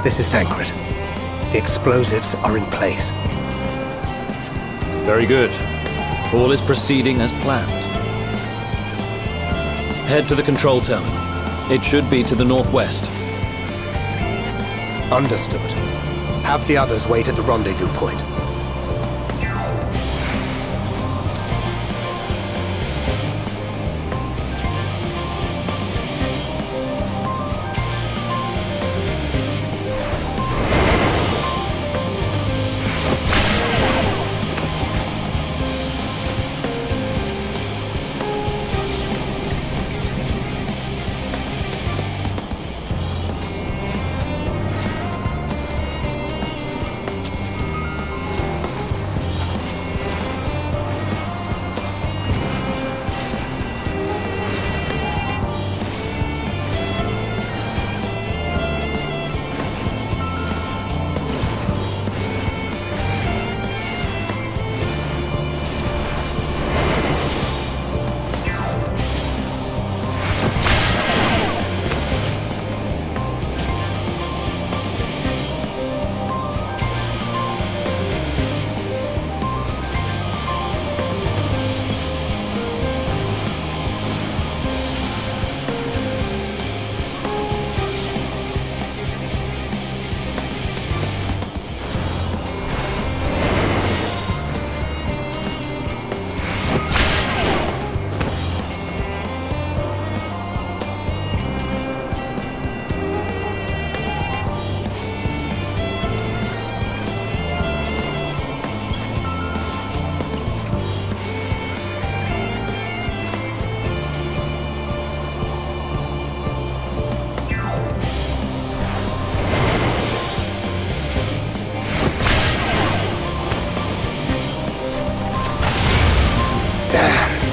S9: This is Thancred. The explosives are in place.
S2: Very good. All is proceeding as planned. Head to the control terminal. It should be to the northwest.
S9: Understood. Have the others wait at the rendezvous point.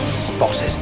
S9: Spotted.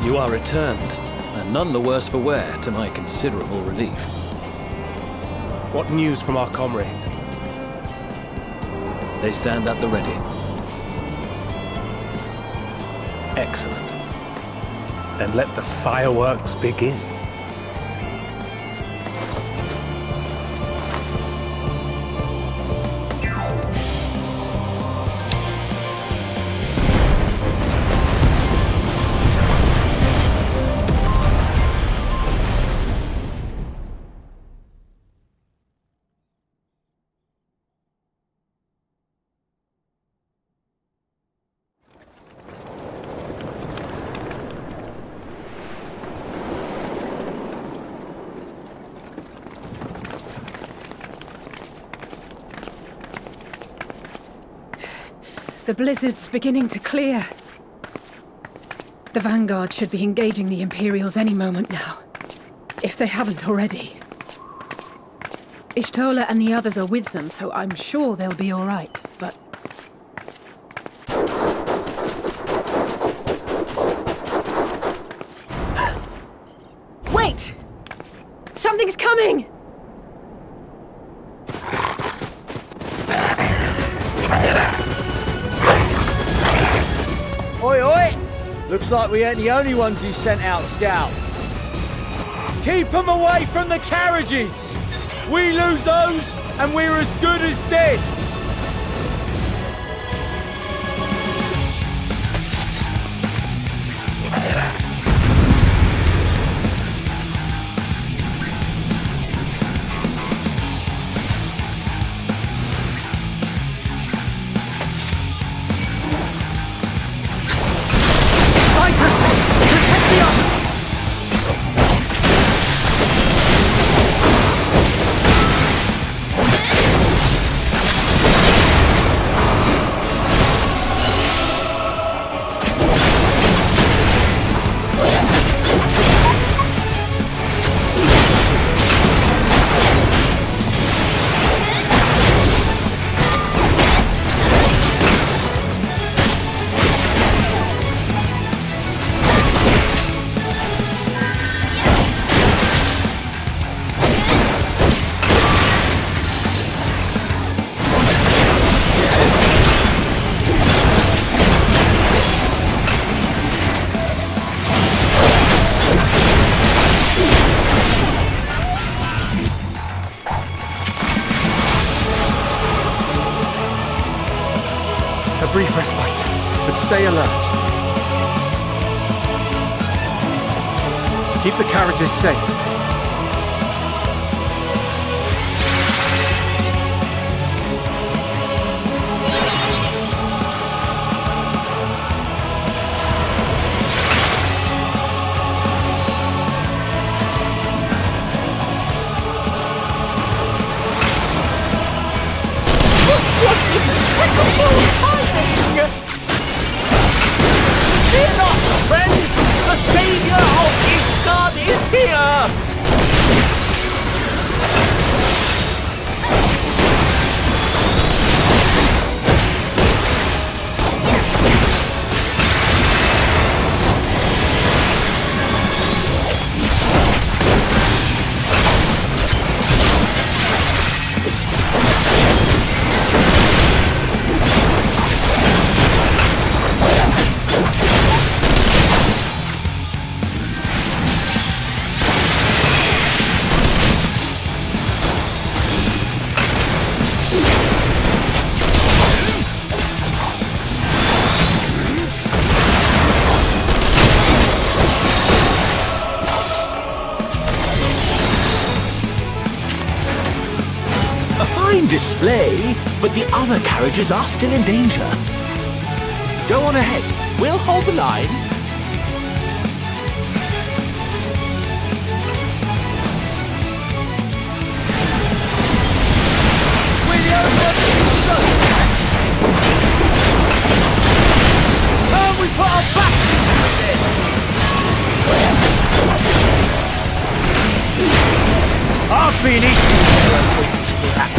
S2: You are returned, and none the worse for wear, to my considerable relief.
S9: What news from our comrades?
S2: They stand at the ready.
S9: Excellent. Then let the fireworks begin.
S13: The blizzard's beginning to clear. The Vanguard should be engaging the Imperials any moment now, if they haven't already. Ishtola and the others are with them, so I'm sure they'll be all right, but... Wait! Something's coming!
S21: Oi, oi! Looks like we ain't the only ones who sent out scouts. Keep them away from the carriages! We lose those, and we're as good as dead!
S20: A brief respite, but stay alert. Keep the carriages safe.
S10: Fear not, friends! The savior of Ishgard is here!
S1: Display, but the other carriages are still in danger. Go on ahead. We'll hold the line.
S10: And we put our backs into it!
S21: I've been eating there, good scrap.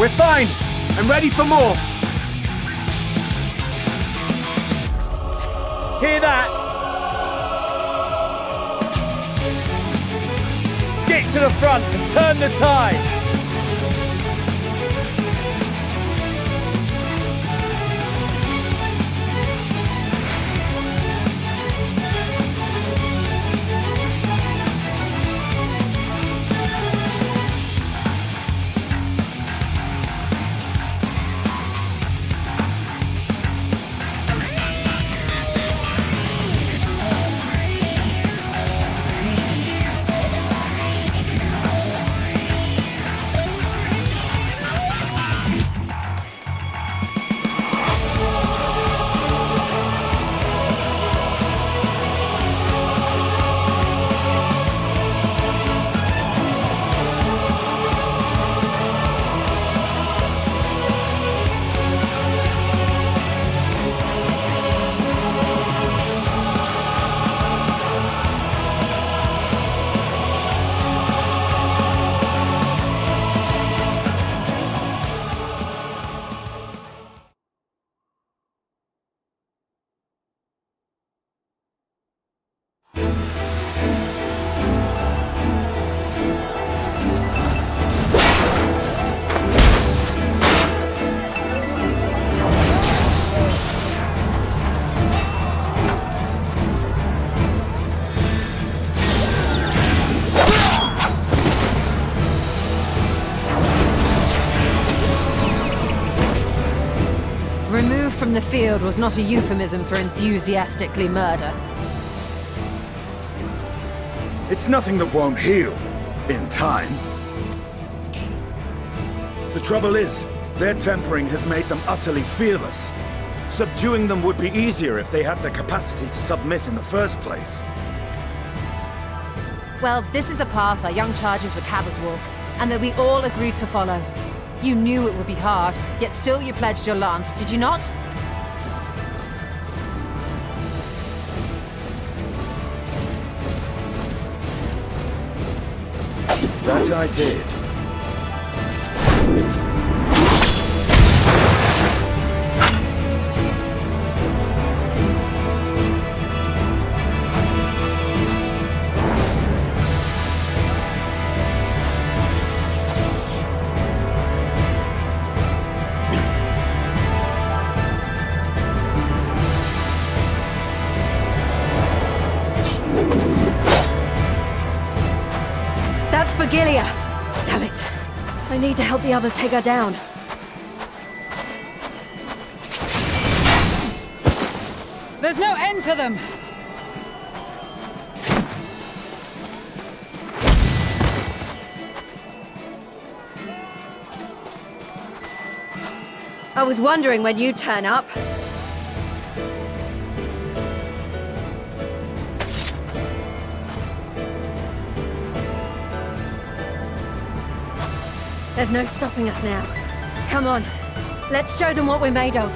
S20: We're fine! I'm ready for more! Hear that? Get to the front and turn the tide!
S14: Removed from the field was not a euphemism for enthusiastically murder.
S5: It's nothing that won't heal. In time. The trouble is, their tempering has made them utterly fearless. Subduing them would be easier if they had the capacity to submit in the first place.
S14: Well, this is the path our young charges would have us walk, and that we all agreed to follow. You knew it would be hard, yet still you pledged your lance, did you not?
S5: That I did.
S22: That's Vigilia! Damn it. I need to help the others take her down.
S19: There's no end to them!
S22: I was wondering when you'd turn up. There's no stopping us now. Come on, let's show them what we're made of.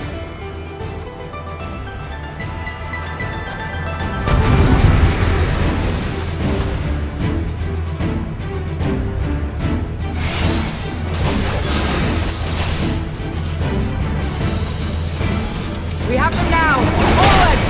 S19: We have them now! Forward!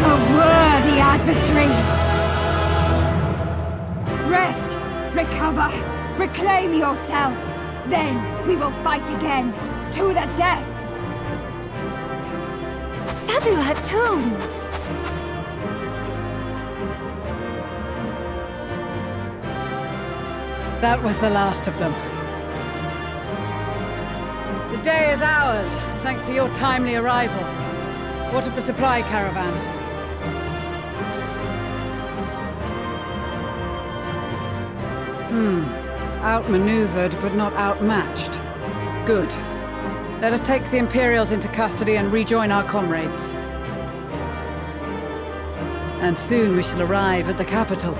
S3: A worthy adversary! Rest, recover, reclaim yourself. Then we will fight again, to the death!
S23: Sadu Hatun!
S19: That was the last of them. The day is ours, thanks to your timely arrival. What of the supply caravan? Outmaneuvered, but not outmatched. Good. Let us take the Imperials into custody and rejoin our comrades. And soon we shall arrive at the capital.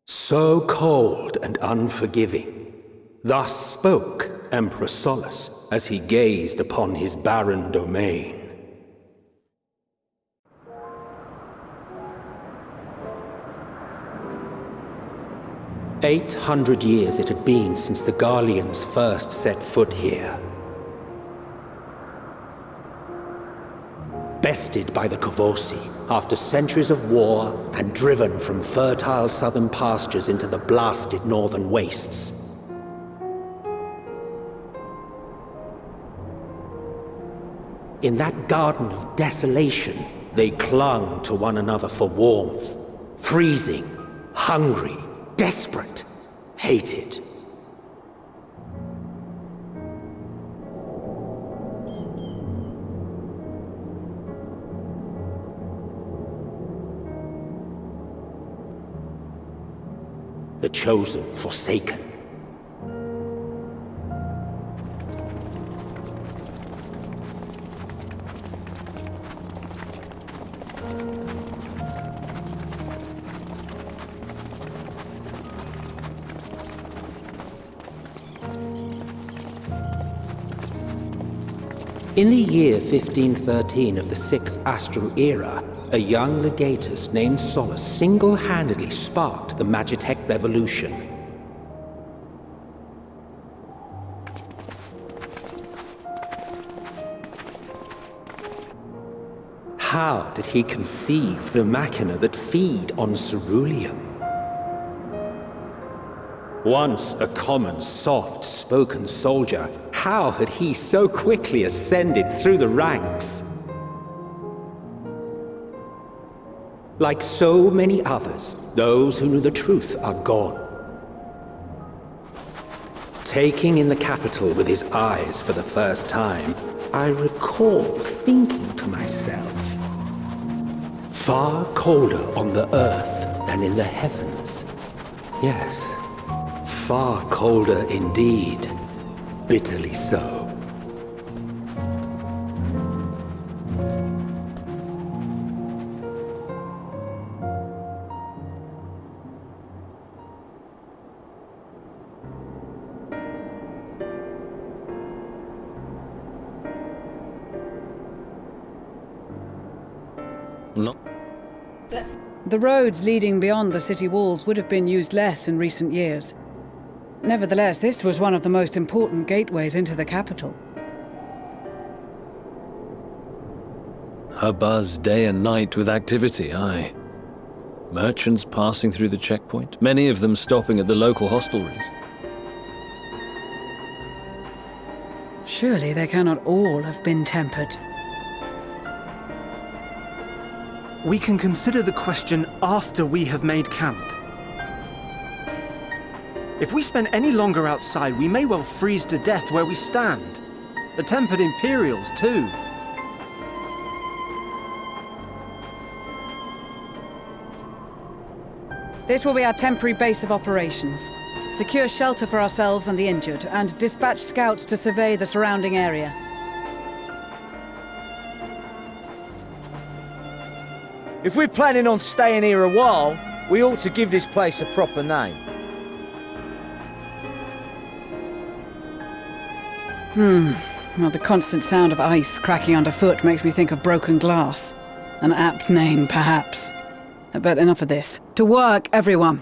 S6: So cold and unforgiving. Thus spoke Emperor Solus as he gazed upon his barren domain. "800 years it had been since the Garleans first set foot here. Bested by the Kavosi after centuries of war and driven from fertile southern pastures into the blasted northern wastes. In that garden of desolation, they clung to one another for warmth, freezing, hungry, desperate, hated. The chosen forsaken. In the year 1513 of the 6th Astral Era, a young legatus named Solus single-handedly sparked the Magitech Revolution. How did he conceive the machina that feed on ceruleum? Once a common, soft-spoken soldier, how had he so quickly ascended through the ranks? Like so many others, those who knew the truth are gone. Taking in the capital with his eyes for the first time, I recall thinking to myself, far colder on the earth than in the heavens. Yes, far colder indeed. Bitterly so.
S2: No.
S19: The roads leading beyond the city walls would have been used less in recent years. Nevertheless, this was one of the most important gateways into the capital.
S2: A buzz day and night with activity, aye. Merchants passing through the checkpoint, many of them stopping at the local hostelries.
S19: Surely they cannot all have been tempered.
S20: We can consider the question after we have made camp. If we spend any longer outside, we may well freeze to death where we stand. The tempered Imperials, too.
S19: This will be our temporary base of operations. Secure shelter for ourselves and the injured, and dispatch scouts to survey the surrounding area.
S21: If we're planning on staying here a while, we ought to give this place a proper name.
S19: Well, the constant sound of ice cracking underfoot makes me think of broken glass. An apt name, perhaps. But enough of this. To work, everyone!